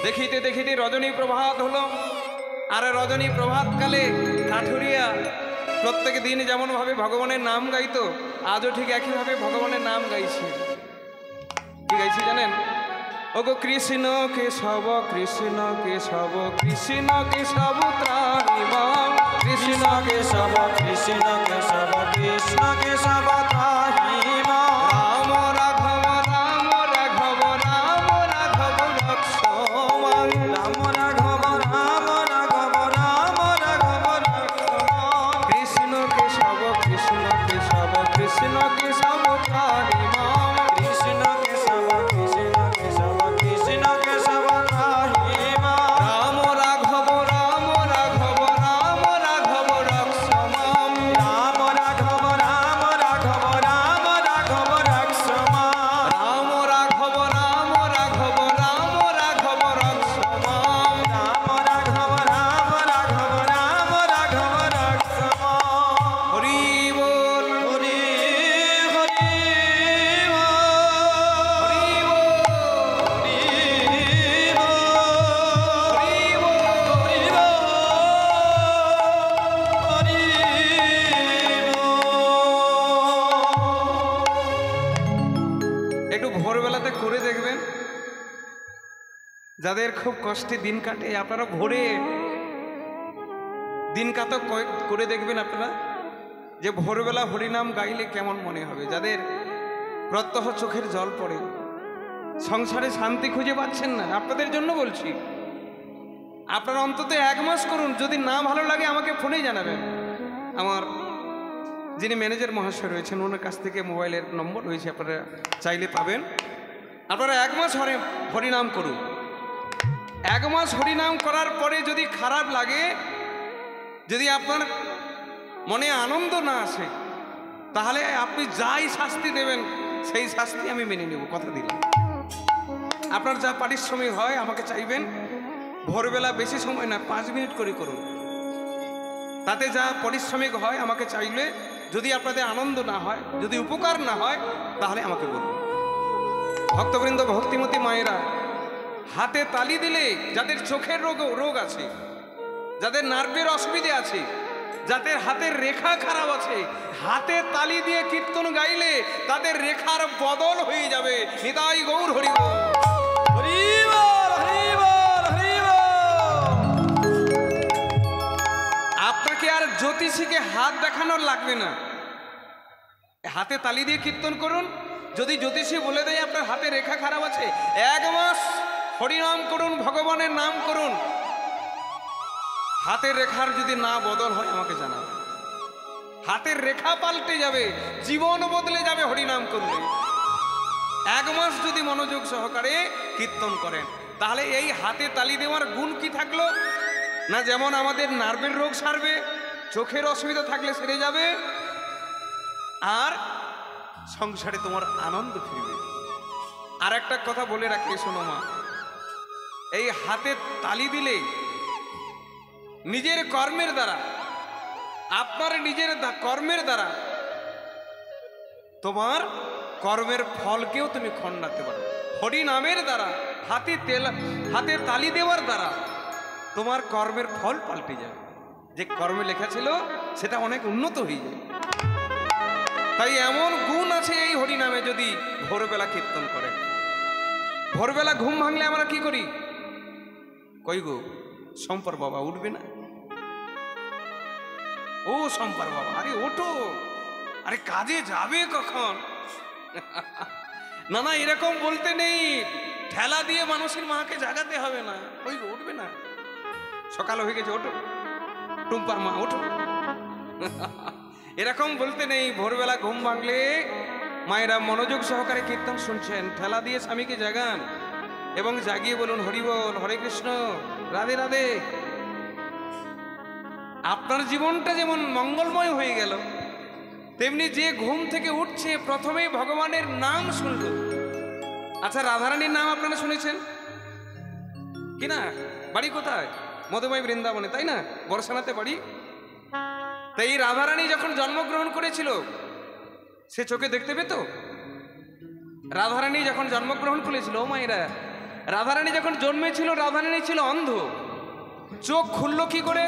S1: দেখিতে দেখিতে রজনী প্রভাত হলো। আর রজনী প্রভাতকালে কাঠুরিয়া প্রত্যেক দিন যেমনভাবে ভগবানের নাম গাইতো, আজও ঠিক একইভাবে ভগবানের নাম গাইছে। কি গাইছি জানেন? ওগো কৃষ্ণ কেশব, কৃষ্ণ কেশব, কৃষ্ণ কেশব ত্রাহি মাম, কৃষ্ণ কেশব,
S3: কৃষ্ণ কেশব, কৃষ্ণ কেশব ত্রাহি মাম।
S1: রাম রাঘব, রাম রাঘব, রাম রাঘব রক্ষ মাং।
S3: রাম রাঘব, রাম রাঘব, রাম রাঘব রক্ষ মাম।
S1: কৃষ্ণ কেশব, কৃষ্ণ কেশব, কৃষ্ণ কেশব ত্রাহি মাম।
S3: কৃষ্ণ কেশব, কৃষ্ণ কেশব, কৃষ্ণ কেশব ত্রাহি মাম।
S1: রাম রাঘব, রাম রাঘব, রাম রাঘব রক্ষ মাম।
S3: রাম রাঘব, রাম রাঘব, রাম রাঘব রক্ষ মাম।
S1: রাম রাঘব, রাম রাঘব, রাম রাঘব রক্ষ মাম।
S3: রাম রাঘব, রাম রাঘব, রাম রাঘব রক্ষ মাম।
S1: হরি বল,
S3: হরি হরি
S1: হরি বল,
S3: হরি
S1: হরি বল। একটু ভোরবেলাতে করে দেখবেন, যাদের খুব কষ্টে দিন কাটে, আপনারা ভোরে দিন কাটক করে দেখবেন আপনারা যে ভোরবেলা হরিনাম গাইলে কেমন মনে হবে। যাদের প্রত্যহ চোখের জল পড়ে, সংসারে শান্তি খুঁজে পাচ্ছেন না, আপনাদের জন্য বলছি। আপনারা অন্তত 1 মাস করুন, যদি না ভালো লাগে আমাকে ফোনে জানাবেন। আমার যিনি ম্যানেজার মহাশয় রয়েছেন ওনার কাছ থেকে মোবাইলের নম্বর রয়েছে, আপনারা চাইলে পাবেন। আপনারা 1 মাস হরিনাম করুন। 1 মাস হরিনাম করার পরে যদি খারাপ লাগে, যদি আপনার মনে আনন্দ না আসে, তাহলে আপনি যাই শাস্তি দেবেন সেই শাস্তি আমি মেনে নেব, কথা দিলাম। আপনার যা পারিশ্রমিক হয় আমাকে চাইবেন, ভোরবেলা বেশি সময় না, 5 মিনিট করে করুন। তাতে যা পারিশ্রমিক হয় আমাকে চাইলে, যদি আপনাদের আনন্দ না হয়, যদি উপকার না হয়, তাহলে আমাকে বলুন। ভক্তবৃন্দ, ভক্তিমতী মায়েরা, হাতে তালি দিলে যাদের চোখের রোগ আছে, যাদের নার্ভের অসুবিধে আছে, যাদের হাতের রেখা খারাপ আছে, হাতে তালি দিয়ে কীর্তন গাইলে তাদের রেখার বদল হয়ে যাবে। নিতাই গৌর হরি বল।
S3: হরি বল, হরি বল, হরি বল।
S1: আপনাকে আর জ্যোতিষীকে হাত দেখানোর লাগবে না, হাতে তালি দিয়ে কীর্তন করুন। যদি জ্যোতিষী বলে দেয় আপনার হাতে রেখা খারাপ আছে, 1 মাস হরিনাম করুন, ভগবানের নাম করুন, হাতের রেখার যদি না বদল হয় আমাকে জানাবেন। হাতের রেখা পাল্টে যাবে, জীবন বদলে যাবে হরিনাম করলে। 1 মাস যদি মনোযোগ সহকারে কীর্তন করেন, তাহলে এই হাতে তালি দেওয়ার গুণ কি থাকলো না, যেমন আমাদের নার্ভের রোগ সারবে, চোখের অসুবিধা থাকলে সেরে যাবে, আর সংসারে তোমার আনন্দ ফিরবে। আর একটা কথা বলে রাখি, শোনো মা, এই হাতে তালি দিলে নিজের কর্মের দ্বারা, আপনার নিজের কর্মের দ্বারা তোমার কর্মের ফলকেও তুমি খণ্ডাতে পারো। হরি নামের দ্বারা, হাতে তালি দেওয়ার দ্বারা তোমার কর্মের ফল পাল্টে যাবে। যে কর্মে লেখা ছিল সেটা অনেক উন্নত হয়ে যায়। তাই এমন গুণ আছে এই হরি নামে, যদি ভোরবেলা কীর্তন করেন। ভোরবেলা ঘুম ভাঙলে আমরা কি করি? কই গো শম্পর বাবা, উঠবে না? ও শম্পর বাবা, আরে ওঠো, আরে কাজে যাবে কখন? না না, এরকম বলতে নেই, ঠেলা দিয়ে মানুষের মাকে জাগাতে হবে না। ওই উঠবে না, সকাল হয়ে গেছে, ওঠো টুম্পার মা ওঠো। এরকম বলতে নেই, ভোরবেলা ঘুম ভাঙলে মায়েরা মনোযোগ সহকারে কীর্তন শুনছেন, ঠেলা দিয়ে স্বামীকে জাগান এবং জাগিয়ে বলুন হরি বল, হরে কৃষ্ণ, রাধে রাধে। আপনার জীবনটা যেমন মঙ্গলময় হয়ে গেল, তেমনি যে ঘুম থেকে উঠছে প্রথমেই ভগবানের নাম শুনল। আচ্ছা, রাধারানীর নাম আপনারা শুনেছেন কি না? বাড়ি কোথায়? মধুময় বৃন্দাবনে, তাই না? বর্ষানাতে বাড়ি। তাই এই রাধারানী যখন জন্মগ্রহণ করেছিল সে চোখে দেখতে পেত? রাধারানী যখন জন্মগ্রহণ করেছিল, ও মায়েরা, রাধারানী যখন জন্মেছিল রাধারানী ছিল অন্ধ। চোখ খুলল কি করে?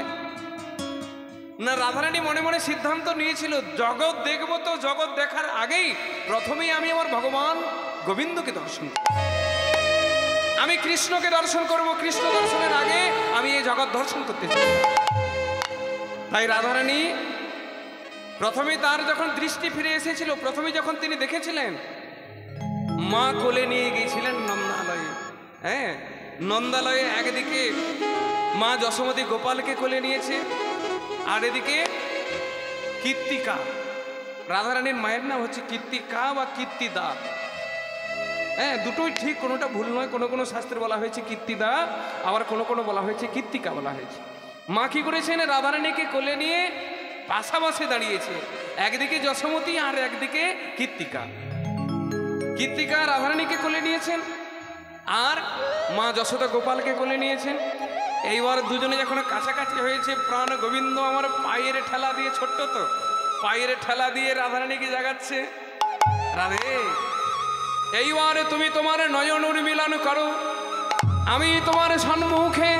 S1: না, রাধারানী মনে মনে সিদ্ধান্ত নিয়েছিল জগৎ দেখবো তো জগৎ দেখার আগেই প্রথমেই আমি আমার ভগবান গোবিন্দকে দর্শন করব, আমি কৃষ্ণকে দর্শন করব, কৃষ্ণ দর্শনের আগে আমি এই জগৎ দর্শন করতে চাই। তাই রাধারানী প্রথমে তার যখন দৃষ্টি ফিরে এসেছিল, প্রথমে যখন তিনি দেখেছিলেন মা কোলে নিয়ে গিয়েছিলেন নন্দালয়ে। হ্যাঁ, নন্দালয়ে একদিকে মা যশোমতী গোপালকে কোলে নিয়েছে, আর এদিকে কীর্তিকা। রাধারানীর মায়ের নাম হচ্ছে কীর্তিকা বা কীর্তিদা। হ্যাঁ, দুটোই ঠিক, কোনোটা ভুল নয়। কোনো কোনো শাস্ত্রে বলা হয়েছে কীর্তিদা, আবার কোনো কোনো বলা হয়েছে কীর্তিকা বলা হয়েছে। মা কি করেছেন? রাধারানীকে কোলে নিয়ে পাশাপাশি দাঁড়িয়েছে, একদিকে যশোমতী আর একদিকে কীর্তিকা। কীর্তিকা রাধারানীকে কোলে নিয়েছেন আর মা যশোদা গোপালকে কোলে নিয়েছেন। এইবার দুজনে যখন কাছাকাছি হয়েছে, প্রাণ গোবিন্দ আমার পায়ের ঠেলা দিয়ে, ছোট্ট তো পায়ের ঠেলা দিয়ে রাধারানীকে জাগাচ্ছে, রাধে এইবার তুমি তোমার নয়ন উর্মিলন করো, আমি তোমার সম্মুখে,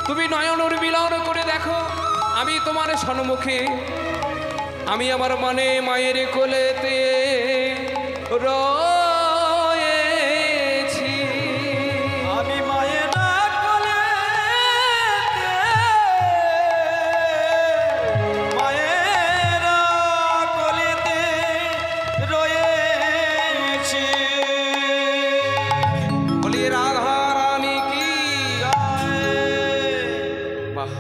S1: তুমি নয়ন উর্মিলন করে দেখো আমি তোমার সম্মুখে, আমি আমার মানে মায়ের কোলেতে রয়েছি,
S3: আমি মায়ের কোলেতে, মায়ের কোলেতে রয়েছি।
S1: বলি রাধা রানী কি বাহ।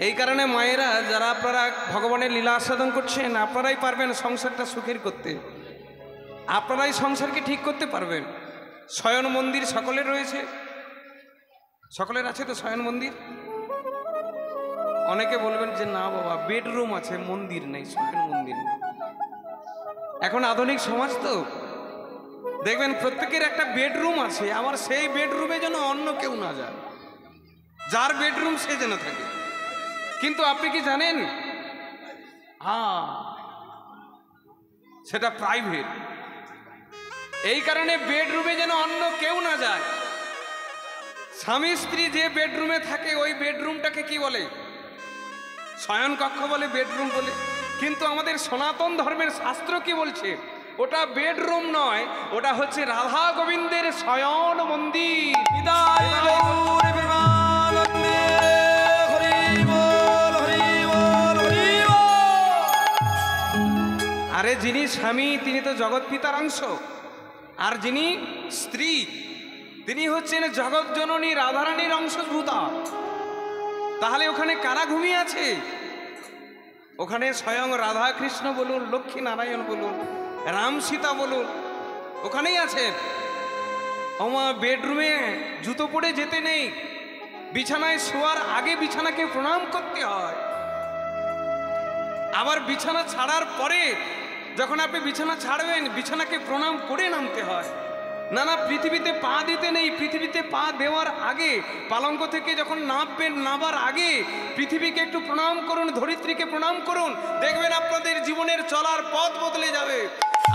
S1: এই কারণে মায়েরা, যারা আপনারা ভগবানের লীলা আস্বাদন করছেন, আপনারাই পারবেন সংসারটা সুখের করতে, আপনারাই সংসারকে ঠিক করতে পারবেন। শয়ন মন্দির সকলের রয়েছে, সকলের আছে তো শয়ন মন্দির? অনেকে বলবেন যে না বাবা, বেডরুম আছে, মন্দির নেই, শয়ন মন্দির নেই। এখন আধুনিক সমাজ তো, দেখবেন প্রত্যেকের একটা বেডরুম আছে, আমার সেই বেডরুমে যেন অন্য কেউ না যায়, যার বেডরুম সে যেন থাকে। কিন্তু আপনি কি জানেন, সেটা প্রাইভেট। এই কারণে বেডরুমে যেন অন্য কেউ না যায়। স্বামী স্ত্রী যে বেডরুমে থাকে ওই বেডরুমটাকে কি বলে? শয়ন কক্ষ বলে, বেডরুম বলে। কিন্তু আমাদের সনাতন ধর্মের শাস্ত্র কি বলছে? ওটা বেডরুম নয়, ওটা হচ্ছে রাধা গোবিন্দের শয়ন মন্দির।
S3: বিদায় গৌর প্রেমানন্দে, হরি বল, হরি বল, হরি বল।
S1: আরে যিনি স্বামী তিনি তো জগৎ পিতার অংশ, আর যিনি স্ত্রী তিনি হচ্ছেন জগৎ জননী রাধারানীর অংশভূতা। তাহলে ওখানে কারা ঘুমিয়ে আছে? ওখানে স্বয়ং রাধা কৃষ্ণ বলুন, লক্ষ্মী নারায়ণ বলুন, রাম সীতা বলুন, ওখানেই আছেন। আমার বেডরুমে জুতো পরে যেতে নেই, বিছানায় শোয়ার আগে বিছানাকে প্রণাম করতে হয়, আবার বিছানা ছাড়ার পরে যখন আপনি বিছানা ছাড়বেন বিছানাকে প্রণাম করে নামতে হয়। না না, পৃথিবীতে পা দিতে নেই, পৃথিবীতে পা দেওয়ার আগে, পালঙ্ক থেকে যখন নামবেন নামার আগে পৃথিবীকে একটু প্রণাম করুন, ধরিত্রীকে প্রণাম করুন, দেখবেন আপনাদের জীবনের চলার পথ বদলে যাবে।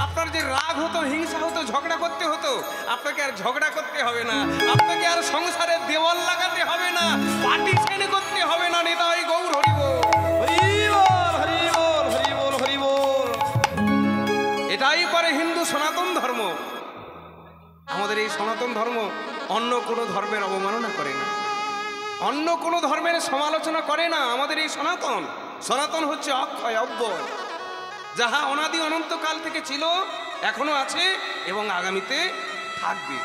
S1: আপনার যে রাগ হতো, হিংসা হতো, ঝগড়া করতে হতো, আপনাকে আর ঝগড়া করতে হবে না, আপনাকে আর সংসারে দেওয়াল লাগাতে হবে না, পার্টিশন করতে হবে না। নিতাই গৌর হরি বল,
S3: হরি বল, হরি বল, হরি বল, হরি বল।
S1: এটাই করে হিন্দু সনাতন ধর্ম। আমাদের এই সনাতন ধর্ম অন্য কোনো ধর্মের অবমাননা করে না, অন্য কোনো ধর্মের সমালোচনা করে না। আমাদের এই সনাতন, সনাতন হচ্ছে অক্ষয় অব্যয়, যাহা অনাদি অনন্তকাল থেকে ছিল, এখনো আছে এবং আগামীতে থাকবে।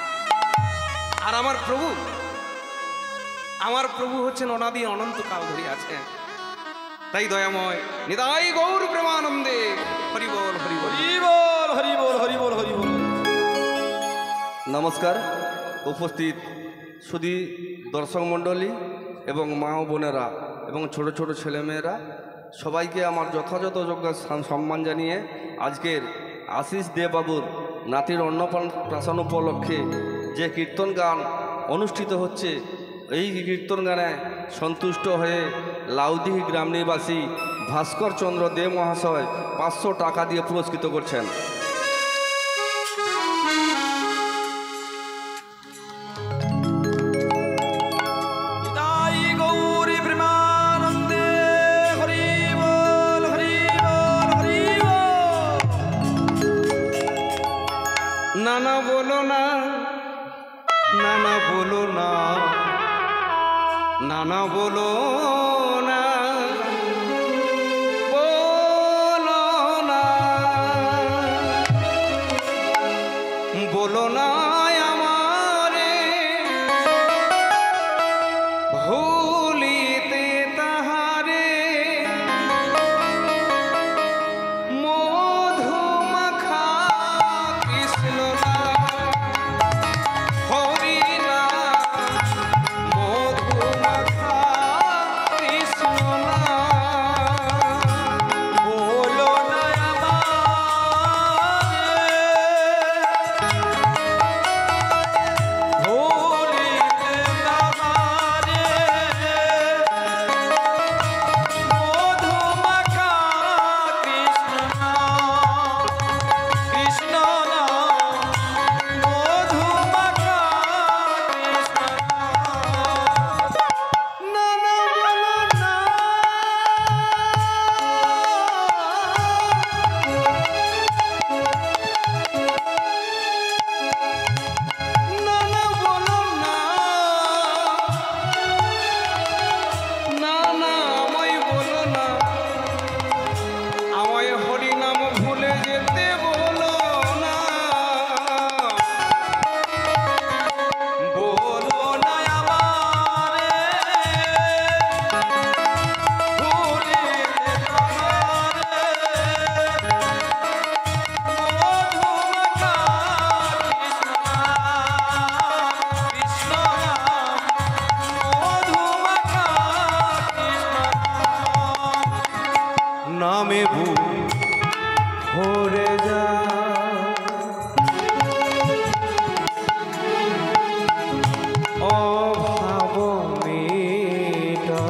S1: আর আমার প্রভু আমার প্রভু হচ্ছেন অনাদি অনন্তকাল ধরে আছেন। তাই দয়াময় নিতাই গৌর প্রেমানন্দে হরি বল হরি বল।
S3: হরি বল হরি বল হরি বল হরি বল।
S4: নমস্কার উপস্থিত সুধী দর্শক মণ্ডলী এবং মা ও বোনেরা এবং ছোট ছোট ছেলেমেয়েরা, সবাইকে আমার যথাযথ যোগ্য সম্মান জানিয়ে আজকের আশিস দেবাবুর নাতির অন্নপ্রাশন উপলক্ষে যে কীর্তন গান অনুষ্ঠিত হচ্ছে, এই কীর্তন গানে সন্তুষ্ট হয়ে লাউদিহি গ্রাম নিবাসী ভাস্কর চন্দ্র দে মহাশয় 500 টাকা দিয়ে পুরস্কৃত করছেন।
S3: নিতাই গৌরী প্রেমানন্দে হরি বল হরি বল হরি বল।
S1: নানা বলো না, নানা বলো না, নানা বলো না, বলো না, বলো না আমারে ভুলিতে তাহারে মধু মাখা কৃষ্ণ না হরি না মধু মাখা কৃষ্ণ না
S3: বলো না আমারে ভুলিতে তাহারে মধু মাখা কৃষ্ণ নাম, কৃষ্ণ নাম মধু মাখা কৃষ্ণ নাম।
S1: নানা বলো না, নানা বলো না, নানা আমায় বলো না, আমায় হরি নাম ভুলে যেতে বলো না, বলো না আমারে
S3: ভুলিতে
S1: নামে বুক ভরে যা অভাব মেটা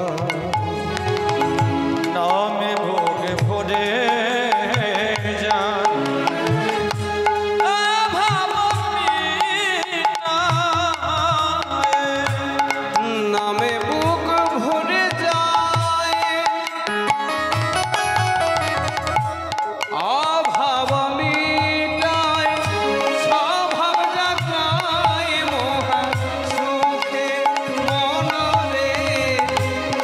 S3: নামে ভোগ ভরে যান অভাব মিটায়।
S1: নামে বুক ভরে যায় অভাব মিটায় স্বভাব জাগায় মহা সুখে মনরে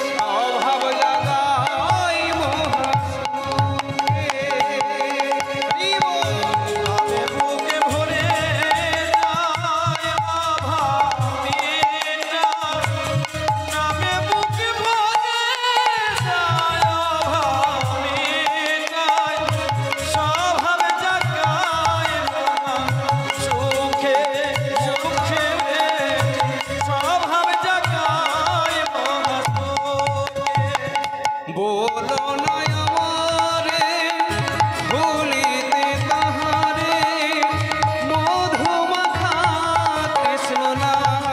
S1: স্বভাব জাগায় মহা সুখে।
S3: নামে ভোগ ভরে যায় অভাব মিটায়। নামে ভোগ ভরে যায় অভাব মিটায়। স্বভাব জাগায় মহা সুখে সুখে স্বভাব জাগায় মহা সুখে।
S1: বলো না আমারে ভুলিতে তাহারে মধু মাখা কৃষ্ণ নাম,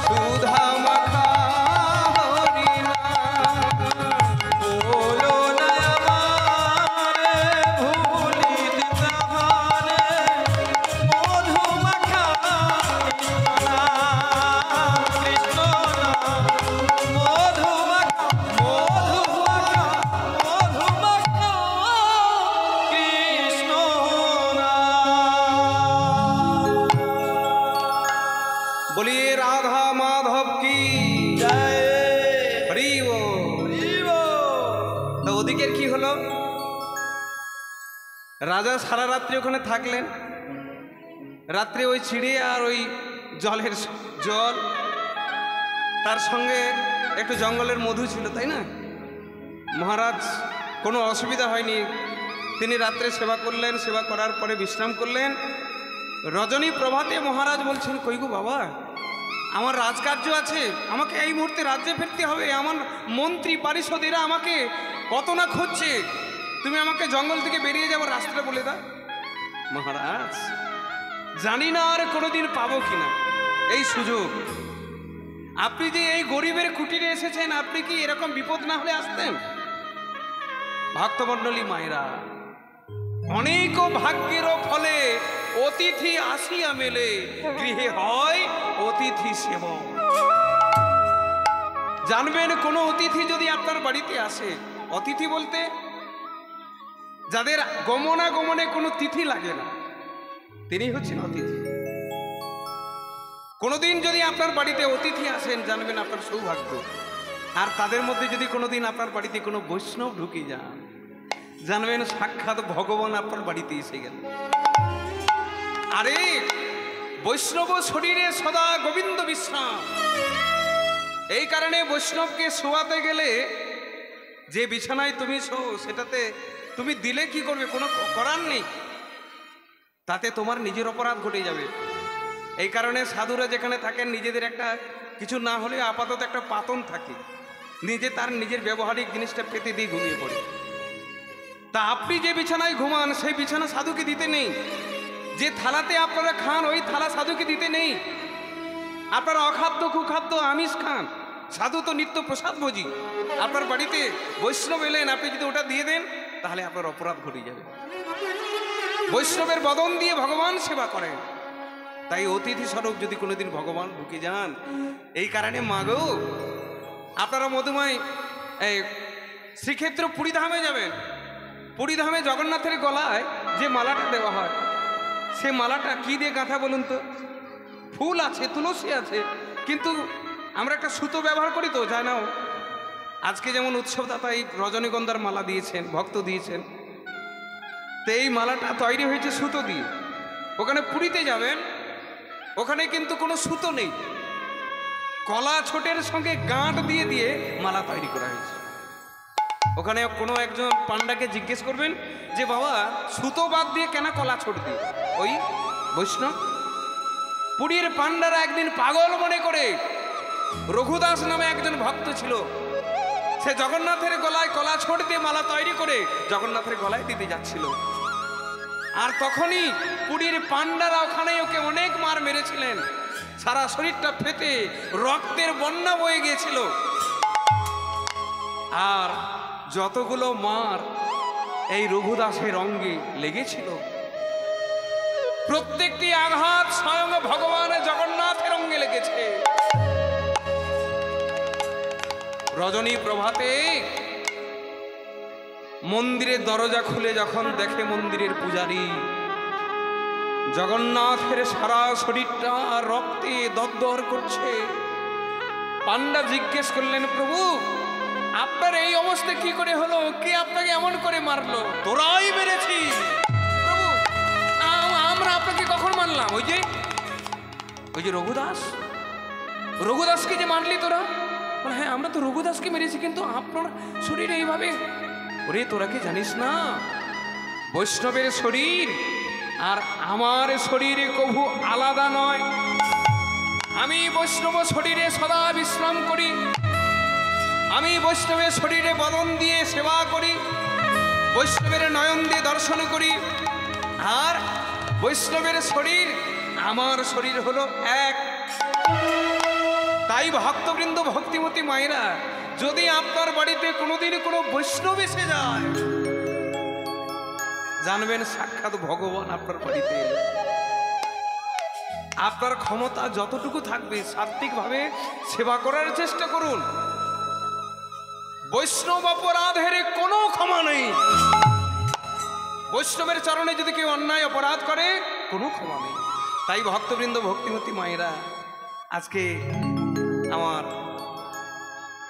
S1: সুধা মাখা হরি নাম।
S3: বলো না আমারে ভুলিতে তাহারে মধু মাখা কৃষ্ণ নাম, কৃষ্ণ নাম মধু মাখা মধু মাখা মধু মাখা কৃষ্ণ নাম।
S1: বলিয়ে রাধা মাধব কি
S3: জয়
S1: হরি বল।
S3: হরি বল।
S1: তো ওদিকের কি হলো? রাজা সারা রাত্রি ওখানে থাকলেন। রাত্রে ওই ছিঁড়ে আর ওই জল, তার সঙ্গে একটু জঙ্গলের মধু ছিল, তাই না? মহারাজ কোনো অসুবিধা হয়নি, তিনি রাত্রে সেবা করলেন, সেবা করার পরে বিশ্রাম করলেন। রজনী প্রভাতে মহারাজ বলছেন, কই গো বাবা, আমার রাজকার্য আছে, আমাকে এই মুহূর্তে রাজ্যে ফিরতে হবে, আমার মন্ত্রী পারিষদেরা আমাকে কত না খুঁজছে, তুমি আমাকে জঙ্গল থেকে বেরিয়ে যাবার রাস্তাটা বলে দাও। মহারাজ জানি না আর কোনোদিন পাবো কিনা এই সুযোগ। আপনি যে এই গরিবের কুটিরে এসেছেন, আপনি কি এরকম বিপদ না হলে আসতেন? ভক্তমণ্ডলী মায়েরা, অনেক ভাগ্যেরও ফলে অতিথি আসিয়া মেলে, গৃহে হয় অতিথি সেবক। জানবেন, কোনো অতিথি যদি আপনার বাড়িতে আসে, অতিথি বলতে যাদের গমনাগমনে কোনো তিথি লাগে না, তিনি হচ্ছেন অতিথি। কোনোদিন যদি আপনার বাড়িতে অতিথি আসেন, জানবেন আপনার সৌভাগ্য। আর তাদের মধ্যে যদি কোনোদিন আপনার বাড়িতে কোনো বৈষ্ণব ঢুকে যান, জানবেন সাক্ষাৎ ভগবান আপনার বাড়িতে এসে গেল। আরে বৈষ্ণব শরীরে সদা গোবিন্দ বিশ্রাম। এই কারণে বৈষ্ণবকে শোয়াতে গেলে যে বিছানায় তুমি শো, সেটাতে তুমি দিলে কি করবে, কোনো করার নেই, তাতে তোমার নিজের অপরাধ ঘটে যাবে। এই কারণে সাধুরা যেখানে থাকেন, নিজেদের একটা কিছু না হলে আপাতত একটা পাতন থাকে, নিজে তার নিজের ব্যবহারিক জিনিসটা পেতে দিয়ে ঘুমিয়ে পড়ে। তা আপনি যে বিছানায় ঘুমান, সেই বিছানা সাধুকে দিতে নেই। যে থালাতে আপনারা খান, ওই থালা সাধুকে দিতে নেই। আপনারা অখাদ্য কুখাদ্য আমিষ খান, সাধু তো নিত্য প্রসাদ ভোজি। আপনার বাড়িতে বৈষ্ণব এলেন, আপনি যদি ওটা দিয়ে দেন, তাহলে আপনার অপরাধ ঘটে যাবে। বৈষ্ণবের বদন দিয়ে ভগবান সেবা করেন। তাই অতিথি স্বরূপ যদি কোনোদিন ভগবান ঢুকে যান, এই কারণে মাগো, আপনারা মধুময় শ্রীক্ষেত্র পুরীধামে যাবেন। পুরীধামে জগন্নাথের গলায় যে মালাটা দেওয়া হয়, সে মালাটা কি দিয়ে গাঁথা বলুন তো? ফুল আছে, তুলসী আছে, কিন্তু আমরা একটা সুতো ব্যবহার করি তো, জানো? আজকে যেমন উৎসবদাতা এই রজনীগন্ধার মালা দিয়েছেন, ভক্ত দিয়েছেন, তো এই মালাটা তৈরি হয়েছে সুতো দিয়ে। ওখানে পুরীতে যাবেন, ওখানে কিন্তু কোনো সুতো নেই, কলা ছোটের সঙ্গে গাঁট দিয়ে দিয়ে মালা তৈরি করা হয়েছে। ওখানে কোনো একজন পান্ডাকে জিজ্ঞেস করবেন যে বাবা, সুতো বাদ দিয়ে কেন কলা ছোট দিয়ে? ওই বৈষ্ণব। পুরীর পান্ডারা একদিন পাগল মনে করে, রঘুদাস নামে একজন ভক্ত ছিল, সে জগন্নাথের গলায় কলা ছোট দিয়ে মালা তৈরি করে জগন্নাথের গলায় দিতে যাচ্ছিল। আর তখনই পুরীর পান্ডারা ওখানে ওকে অনেক মার মেরেছিলেন, সারা শরীরটা ফেটে রক্তের বন্যা বয়ে গিয়েছিল। আর যতগুলো মার এই রঘুদাসের অঙ্গে লেগেছিল, প্রত্যেকটি আঘাত স্বয়ং ভগবান জগন্নাথের অঙ্গে লেগেছে। রজনী প্রভাতে মন্দিরের দরজা খুলে যখন দেখে মন্দিরের পূজারী জগন্নাথের সারা শরীরটা রক্তে দরদর করছে, পান্ডা জিজ্ঞেস করলেন, প্রভু আপনার এই অবস্থা কি করে হলো? কে আপনাকে এমন করে মারলো? তোরাই মেরেছি প্রভু, আমরা আপনাকে কখন মানলাম? ওই যে রঘুদাসকে যে মারলি তোরা? হ্যাঁ, আমরা তো রঘুদাসকে মেরেছি, কিন্তু আপনার শরীরে এইভাবে। ওরে তোরা কি জানিস না, বৈষ্ণবের শরীর আর আমার শরীরে কভু আলাদা নয়। আমি বৈষ্ণব শরীরে সদা বিশ্রাম করি, আমি বৈষ্ণবের শরীরে বদন দিয়ে সেবা করি, বৈষ্ণবের নয়ন দিয়ে দর্শন করি, আর বৈষ্ণবের শরীর আমার শরীর হলো এক। তাই ভক্তবৃন্দ, ভক্তিমতী মায়েরা, যদি আপনার বাড়িতে কোনোদিন কোনো বৈষ্ণব এসে যায়, জানবেন সাক্ষাৎ ভগবান আপনার বাড়িতে এলো। আপনার ক্ষমতা যতটুকু থাকবে সাত্বিকভাবে সেবা করার চেষ্টা করুন। বৈষ্ণব অপরাধের কোনো ক্ষমা নেই। বৈষ্ণবের চরণে যদি কেউ অন্যায় অপরাধ করে, কোনো ক্ষমা নেই। তাই ভক্তবৃন্দ, ভক্তিমতী মায়েরা, আজকে আমার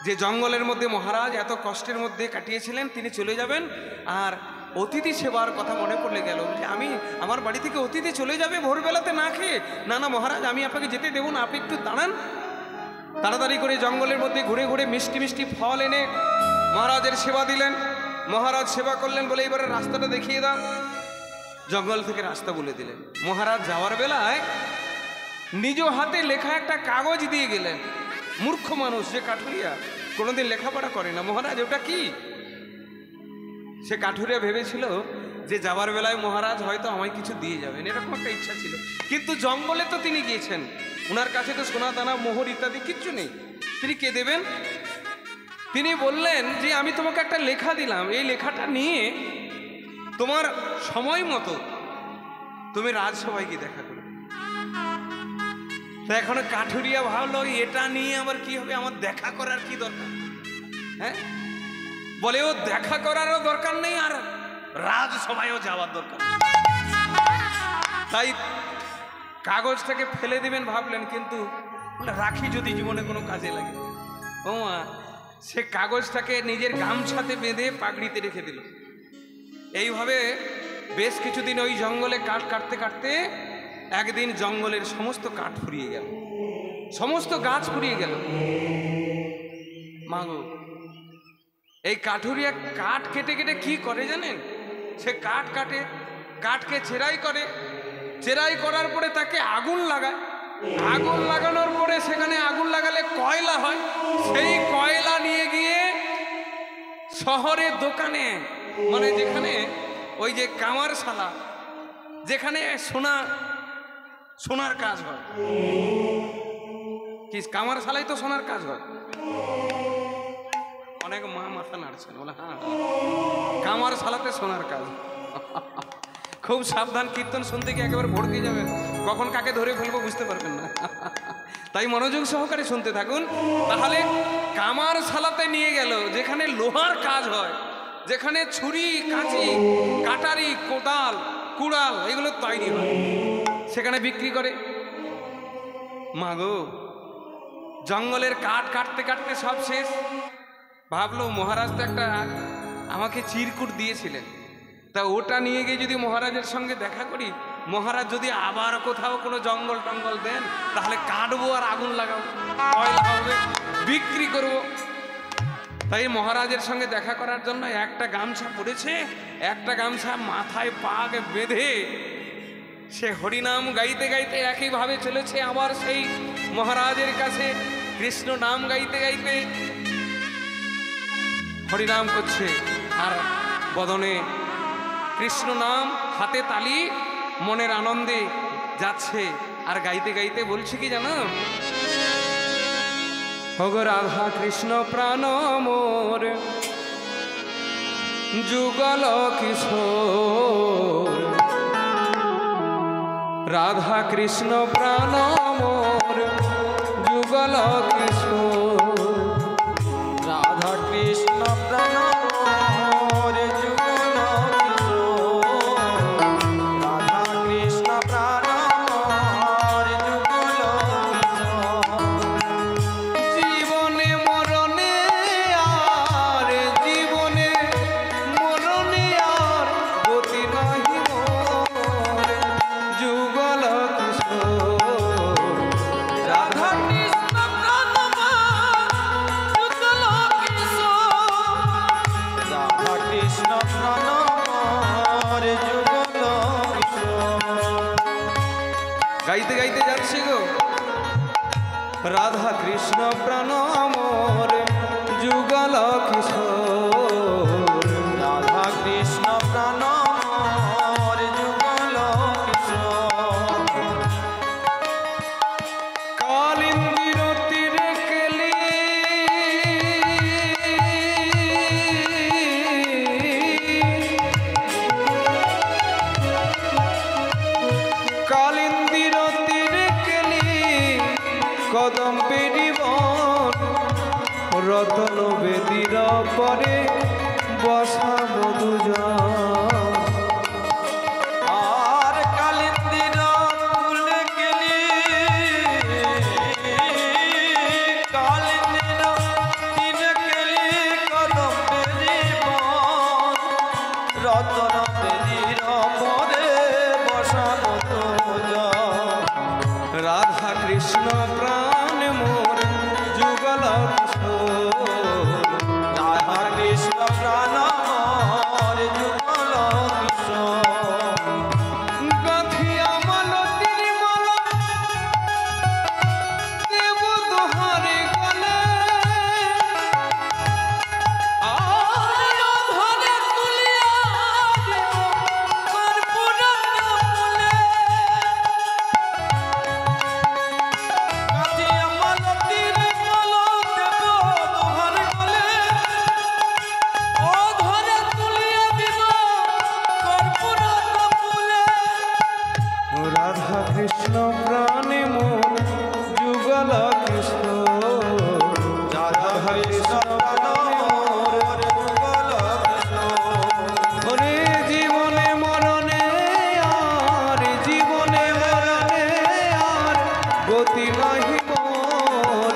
S1: যে জঙ্গলের মধ্যে মহারাজ এত কষ্টের মধ্যে কাটিয়েছিলেন, তিনি চলে যাবেন। আর অতিথি সেবার কথা মনে পড়লে গেল যে আমি আমার বাড়ি থেকে অতিথি চলে যাবে ভোরবেলাতে না খেয়ে। না না মহারাজ, আমি আপনাকে যেতে দেবো না, আপনি একটু দাঁড়ান। তাড়াতাড়ি করে জঙ্গলের মধ্যে ঘুরে ঘুরে মিষ্টি মিষ্টি ফল এনে মহারাজের সেবা দিলেন। মহারাজ সেবা করলেন বলে এবারে রাস্তাটা দেখিয়ে দাও। জঙ্গল থেকে রাস্তা বলে দিলেন। মহারাজ যাওয়ার বেলায় নিজ হাতে লেখা একটা কাগজ দিয়ে গেলেন। মূর্খ মানুষ, যে কাঠুরিয়া, কোনোদিন লেখাপড়া করে না। মহারাজ ওটা কি? সে কাঠুরিয়া ভেবেছিল যে যাবার বেলায় মহারাজ হয়তো আমায় কিছু দিয়ে যাবেন, এরকম একটা ইচ্ছা ছিল। কিন্তু জঙ্গলে তো তিনি গিয়েছেন, ওনার কাছে তো সোনা দানা মোহর ইত্যাদি কিচ্ছু নেই, তিনি কে দেবেন? তিনি বললেন যে আমি তোমাকে একটা লেখা দিলাম, এই লেখাটা নিয়ে তোমার সময় মতো তুমি রাজসভায় দেখা করো। তা এখন কাঠুরিয়া ভাবলো এটা নিয়ে আবার কি হবে, আমার দেখা করার কি দরকার? হ্যাঁ, বলে ও দেখা করারও দরকার নেই আর রাজসভায়ও যাওয়ার দরকার নেই। তাই কাগজটাকে ফেলে দিবেন ভাবলেন, কিন্তু রাখি যদি জীবনে কোনো কাজে লাগে। ও মা, সে কাগজটাকে নিজের গামছাতে বেঁধে পাগড়িতে রেখে দিল। এইভাবে বেশ কিছুদিন ওই জঙ্গলে কাঠ কাটতে কাটতে একদিন জঙ্গলের সমস্ত কাঠ ফুরিয়ে গেল, সমস্ত গাছ ফুরিয়ে গেল। মাগো, এই কাঠুরিয়া কাঠ কেটে কেটে কি করে জানেন? সে কাঠ কাটে, কাঠকে চেরাই করে, চেরাই করার পরে তাকে আগুন লাগায়। আগুন লাগানোর পরে সেখানে আগুন লাগালে কয়লা হয়, সেই কয়লা নিয়ে গিয়ে শহরের দোকানে, মানে যেখানে ওই যে কামারশালা, যেখানে সোনার কাজ হয়, কি কামারশালায় তো সোনার কাজ হয়। অনেক মা মাথা নাড়ছেন, বলে হ্যাঁ কামারশালাতে সোনার কাজ। খুব সাবধান, কীর্তন শুনতে গিয়ে একেবারে ভড়কে যাবেন, কখন কাকে ধরে ফেলবো বুঝতে পারবেন না। তাই মনোযোগ সহকারে শুনতে থাকুন। তাহলে কামারশালাতে নিয়ে গেল, যেখানে লোহার কাজ হয়, যেখানে ছুরি কাঁচি কাটারি কোদাল কুড়াল এগুলো তৈরি হয়, সেখানে বিক্রি করে। মাগো, জঙ্গলের কাঠ কাটতে কাটতে সব শেষ। ভাবলো মহারাজ তো একটা আমাকে চিরকুট দিয়েছিলেন, তা ওটা নিয়ে গিয়ে যদি মহারাজের সঙ্গে দেখা করি, মহারাজ যদি আবার কোথাও কোনো জঙ্গল টঙ্গল দেন, তাহলে কাটবো আর আগুন লাগাবো, কয়লা হবে, বিক্রি করব। তাই মহারাজের সঙ্গে দেখা করার জন্য একটা গামছা পরেছে, একটা গামছা মাথায় পাগ বেঁধে সে হরিনাম গাইতে গাইতে একইভাবে চলেছে আবার সেই মহারাজের কাছে। কৃষ্ণ নাম গাইতে গাইতে হরিনাম করছে, আর বদনে কৃষ্ণ নাম, হাতে তালি, মনের আনন্দে যাচ্ছে। আর গাইতে গাইতে বলছে কি জানো? ওগো রাধা কৃষ্ণ প্রাণ মোর যুগল কিশোর, রাধা কৃষ্ণ প্রাণ মোর যুগল কিশোর,
S3: রাধা কৃষ্ণ প্রাণ মোর যুগল কিশোর, রাধা কৃষ্ণ প্রাণ মোর যুগল কিশোর।
S1: জীবনে মরণে আর, জীবনে মরণে আর গতি নাহি মোর যুগল কিশোর, রাধা
S3: কৃষ্ণ প্রাণ মোর যুগল কিশোর, রাধা কৃষ্ণ প্রাণ মোর যুগল কিশোর।
S1: গাইতে গাইতে যাচ্ছে গো। রাধা কৃষ্ণ প্রাণ মোর যুগল কিশোর,
S3: রাধা কৃষ্ণ প্রাণ মোর যুগল কিশোর।
S1: কালিন্দির তীরে কেলি কালিন্দির তীরে কেলি কদম পেরিবন, রতন বেদির পরে বসাবো দুজন।
S3: আর কালিন্দির ফুলে গেলি, কালিন্দির তীরে গেলি কদম বেরিবন, রতন তেজির পরে বসাবো তোজা।
S1: রাধা কৃষ্ণ প্রাণ মোর যুগল কিশোর,
S3: রাধা কৃষ্ণ প্রাণ মোর যুগল কিশোর।
S1: গাঁথিয়া মালতীর মালা দেব দোহারে গলে,
S3: আর ধরে তুলিয়া দিব কর্পূরের মূলে। গাঁথিয়া মালতীর মালা দেব দোহার গলে, ও ধরে তুলিয়া দিব কর্পূরের মূলে।
S1: রাধা কৃষ্ণ প্রাণে মোর যুগল কিশোর,
S3: রাধা কৃষ্ণ প্রাণ মোর যুগল কিশোর।
S1: ওরে জীবনে মরণে আর, জীবনে মরণে আর গতি নাহি মোর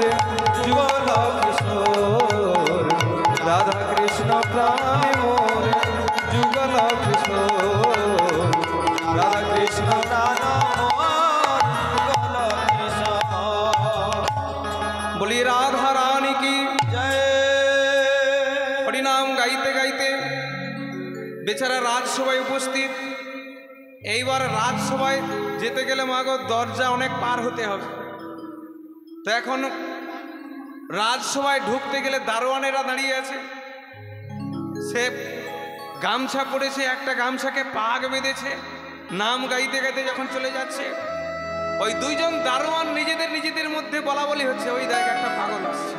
S1: যুগল কিশোর, রাধা কৃষ্ণ প্রাণে মোর যুগল কিশোর, রাধা কৃষ্ণ
S3: প্রাণ মোর যুগল কিশোর।
S1: বলি রাধা রানী কি
S3: জয়।
S1: হরিনাম গাইতে গাইতে বেচারা রাজসভায় উপস্থিত। এইবার রাজসভায় যেতে গেলে মাগো দরজা অনেক পার হতে হবে। তো এখন রাজসভায় ঢুকতে গেলে দারোয়ানেরা দাঁড়িয়ে আছে। সে গামছা পরেছে, একটা গামছাকে পাগ বেঁধেছে, নাম গাইতে গাইতে যখন চলে যাচ্ছে, ওই দুইজন দারোয়ান নিজেদের মধ্যে বলা বলি হচ্ছে, ওই দেখ একটা পাগল আসছে।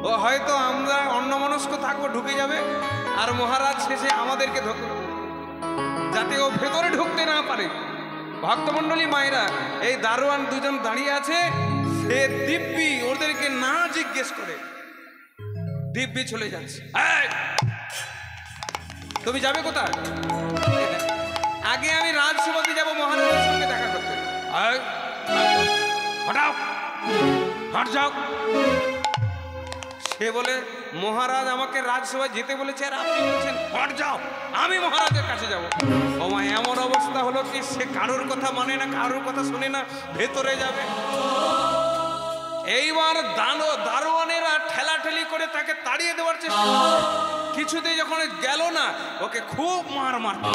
S1: ও হয়তো আমরা অন্যমনস্ক থাকবো, ঢুকে যাবে, আর মহারাজ শেষে আমাদেরকে ধরবে, যাতে ও ভেতরে ঢুকতে না পারে। ভক্তমণ্ডলী মায়েরা, এই দারোয়ান দুজন দাঁড়িয়ে আছে, সে দিব্যি ওদেরকে না জিজ্ঞেস করে দিব্যি চলে যাচ্ছে। এই, তুমি যাবে কোথায়? আগে আমি রাজসভাতে যাব মহারাজের সঙ্গে দেখা করতে। এই, হটাও, হট যাও। সে বলে, মহারাজ আমাকে রাজসভায় যেতে বলেছে, আর আপনি বলছেন হট যাও, আমি মহারাজের কাছে যাব। ও মা, এমন অবস্থা হলো কি সে কারোর কথা মানে না, কারোর কথা শুনে না, ভেতরে যাবে। এইবার দারোয়ানেরা ঠেলাঠেলি করে তাকে তাড়িয়ে দেওয়ার চেষ্টা করছে। কিছুতেই যখন গেল না, ওকে খুব মারতে,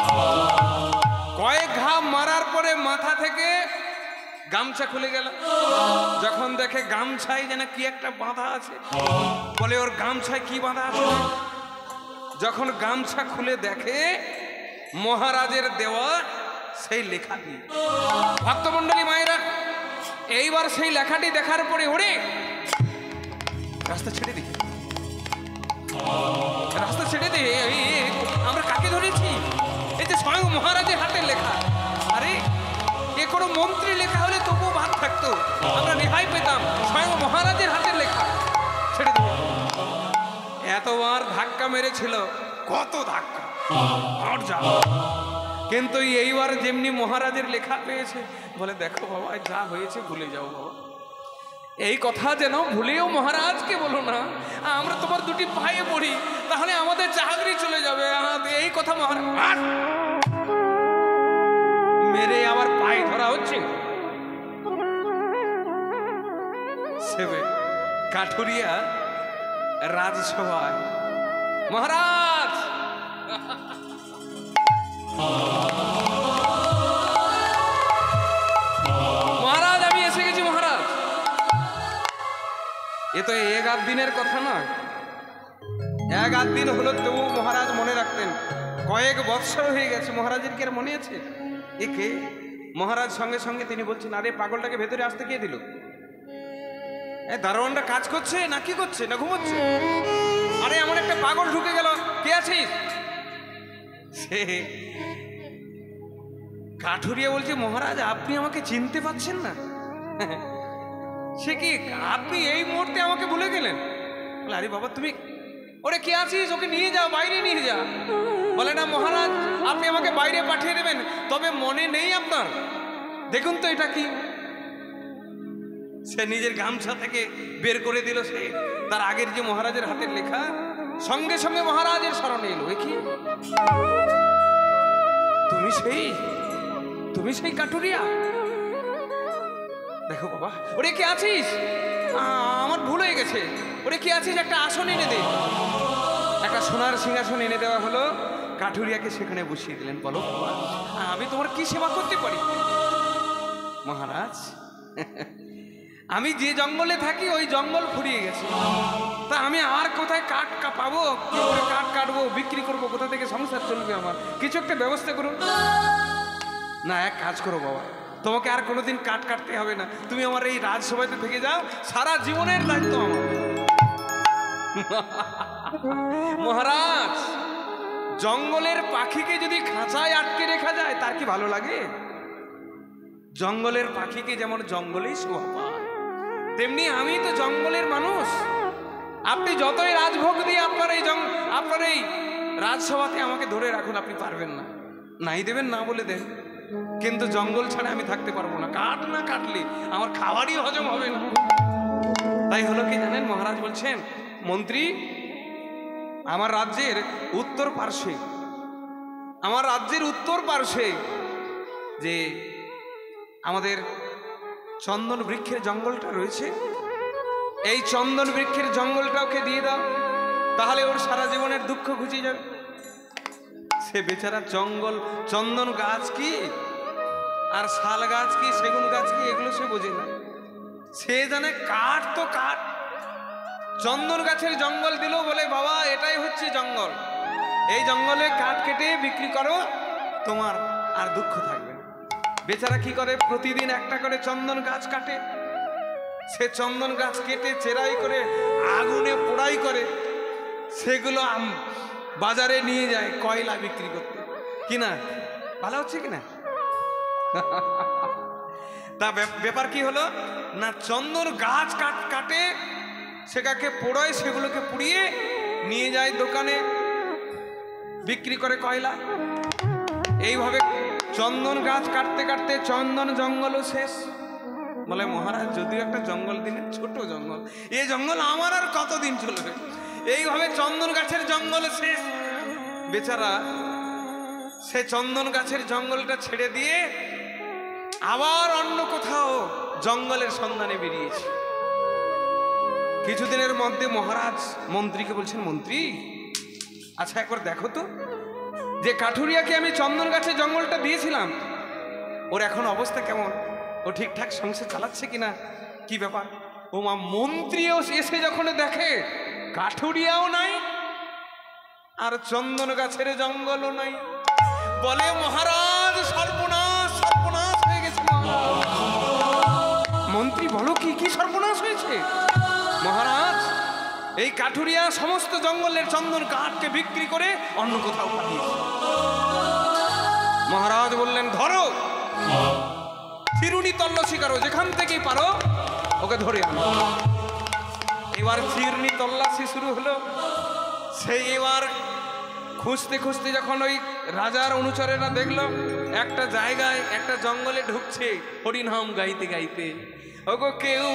S1: কয়েক ঘা মারার পরে মাথা থেকে গামছা খুলে গেল। যখন দেখে গামছায় যেন কি একটা বাঁধা আছে, বলে ওর গামছায় কি বাঁধা আছে। যখন গামছা খুলে দেখে মহারাজের দেওয়া সেই লেখাটি। ভক্তমণ্ডলী মায়েরা, এইবার সেই লেখাটি দেখার পরে ওরে রাস্তা ছেড়ে দিই, রাস্তা ছেড়ে দে, আমরা কাকে ধরেছি? এই যে স্বয়ং মহারাজের হাতের লেখা। আরে এ কোনো মন্ত্রী লেখা হলে তবুও ভাত থাকতো, আমরা রেহাই পেতাম। স্বয়ং মহারাজের হাতের লেখা, ছেড়ে দেব। এতবার ধাক্কা মেরেছিল, কত ধাক্কা, আর যা। কিন্তু এইবার যেমনি মহারাজের লেখা পেয়েছে, বলে দেখো বাবা, যা হয়েছে ভুলে যাও বাবা, এই কথা যেন ভুলেও মহারাজকে বলো না, আমরা তোমার দুটি পায়ে পড়ি, তাহলে আমাদের চাকরি চলে যাবে। এই কথা মহারাজ মেরে আবার পায়ে ধরা হচ্ছে। সেবে কাঠুরিয়া রাজসভায়, মহারাজ মহারাজ আমি এসে গেছি মহারাজ। এ তো এক আধ দিনের কথা নয়, এক আধ দিন হলো তবু মহারাজ মনে রাখতেন। কয়েক বৎসর হয়ে গেছে, মহারাজের কি আর মনে আছে একে? মহারাজ সঙ্গে সঙ্গে তিনি বলছেন, আরে পাগলটাকে ভেতরে আসতে কে দিল? দারোয়ানটা কাজ করছে না কি করছে, না ঘুমোচ্ছে? আরে এমন একটা পাগল ঢুকে গেল, কে আছিস? সে কাঠুরিয়া বলছে, মহারাজ আপনি আমাকে চিনতে পারছেন না? সে কি, আপনি এই মুহূর্তে আমাকে ভুলে গেলেন? বলে, আরে বাবা তুমি, ওরে কে আছিস, ওকে নিয়ে যাও, বাইরে নিয়ে যা। বলে, না মহারাজ আপনি আমাকে বাইরে পাঠিয়ে দেবেন, তবে মনে নেই আপনার, দেখুন তো এটা কি। সে নিজের গামছা থেকে বের করে দিল সে তার আগের যে মহারাজের হাতের লেখা। সঙ্গে সঙ্গে মহারাজের স্মরণে এলো, এ কি তুমি সেই কাঠুরিয়া? দেখো বাবা, ওরে কে আছিস? আমার ভুল হয়ে গেছে। ওরে কে আছিস, একটা আসন এনে দে। একটা সোনার সিংহাসন এনে দেওয়া হলো, কাঠুরিয়াকে সেখানে বসিয়ে দিলেন। বলো বাবা, আমি তোমার কি সেবা করতে পারি? মহারাজ, আমি যে জঙ্গলে থাকি ওই জঙ্গল ফুরিয়ে গেছে, তা আমি আর কোথায় কাঠ পাবো? কি করে কাঠ কাটবো, বিক্রি করবো, কোথা থেকে সংসার চলবে আমার? কিছু একটা ব্যবস্থা করুন না। এক কাজ করো বাবা, তোমাকে আর কোনোদিন কাঠ কাটতে হবে না, তুমি আমার এই রাজসভাতে থেকে যাও, সারা জীবনের দায়িত্ব আমার। মহারাজ, জঙ্গলের পাখিকে যদি খাঁচায় আটকে রেখা যায় তার কি ভালো লাগে? জঙ্গলের পাখিকে যেমন জঙ্গলেই শোভা পায়, তেমনি আমি তো জঙ্গলের মানুষ। আপনি যতই রাজভোগ দিয়ে আপনার এই রাজসভাতে আমাকে ধরে রাখুন, আপনি পারবেন না। নাই দেবেন না বলে দেন, কিন্তু জঙ্গল ছাড়া আমি থাকতে পারবো না। কাঠ না কাটলে আমার খাবারই হজম হবে না। তাই হলো কি জানেন, মহারাজ বলছেন, মন্ত্রী, আমার রাজ্যের উত্তর পার্শ্বে যে আমাদের চন্দন বৃক্ষের জঙ্গলটা রয়েছে, এই চন্দন বৃক্ষের জঙ্গলটা ওকে দিয়ে দাও, তাহলে ওর সারা জীবনের দুঃখ ঘুচে যাবে। সে বেচারা চন্দন গাছ কি আর শাল গাছ কি, সেগুন গাছ কি, এগুলো সে বোঝে না। সে জানে কাঠ তো কাঠ। চন্দন গাছের জঙ্গল দিল বলে, বাবা এটাই হচ্ছে জঙ্গল, এই জঙ্গলে কাঠ কেটে বিক্রি করো, তোমার আর দুঃখ থাকবে না। বেচারা কি করে, প্রতিদিন একটা করে চন্দন গাছ কাটে। সে চন্দন গাছ কেটে চেরাই করে আগুনে পোড়াই করে, সেগুলো বাজারে নিয়ে যায় কয়লা বিক্রি করতে। কিনা ভালো হচ্ছে কিনা? তা ব্যাপার কি হলো না, চন্দন গাছ কাটে, সেটাকে পোড়ায়, সেগুলোকে পুড়িয়ে নিয়ে যায় দোকানে, বিক্রি করে কয়লা। এইভাবে চন্দন গাছ কাটতে কাটতে চন্দন জঙ্গলও শেষ। বলে, মহারাজ যদিও একটা জঙ্গল দিনের ছোট জঙ্গল, এই জঙ্গল আমার আর কতদিন চলবে? এইভাবে চন্দন গাছের জঙ্গল শেষ। বেচারা সে চন্দন গাছের জঙ্গলটা ছেড়ে দিয়ে আবার অন্য কোথাও জঙ্গলের সন্ধানে বেরিয়েছে। কিছুদিনের মধ্যে মহারাজ মন্ত্রীকে বলছেন, মন্ত্রী আচ্ছা একবার দেখো তো, যে কাঠুরিয়াকে আমি চন্দন গাছের জঙ্গলটা দিয়েছিলাম, ওর এখন অবস্থা কেমন? ও ঠিকঠাক সংসার চালাচ্ছে কিনা? কি ব্যাপার? ও মা, মন্ত্রীও এসে যখন দেখে কাঠুরিয়াও নাই আর চন্দন গাছের জঙ্গলও নাই, বলে, মহারাজ সর্বনাশ, সর্বনাশ হয়ে গেছে। মন্ত্রী, বলো কি সর্বনাশ হয়েছে? মহারাজ, এই কাঠুরিয়া সমস্ত জঙ্গলের চন্দন কাঠকে বিক্রি করে অন্য কোথাও পাঠিয়েছে। মহারাজ বললেন, ধরো, চিরুনি তল্লাশি করো, যেখান থেকেই পারো ওকে ধরে আনো। এবার চিরুনি তল্লাশি শুরু হলো। সেই এবার খুঁজতে খুঁজতে যখন ওই রাজার অনুচরেরা দেখলো একটা জায়গায়, একটা জঙ্গলে ঢুকছে হরিনাম গাইতে গাইতে, ওগো কেউ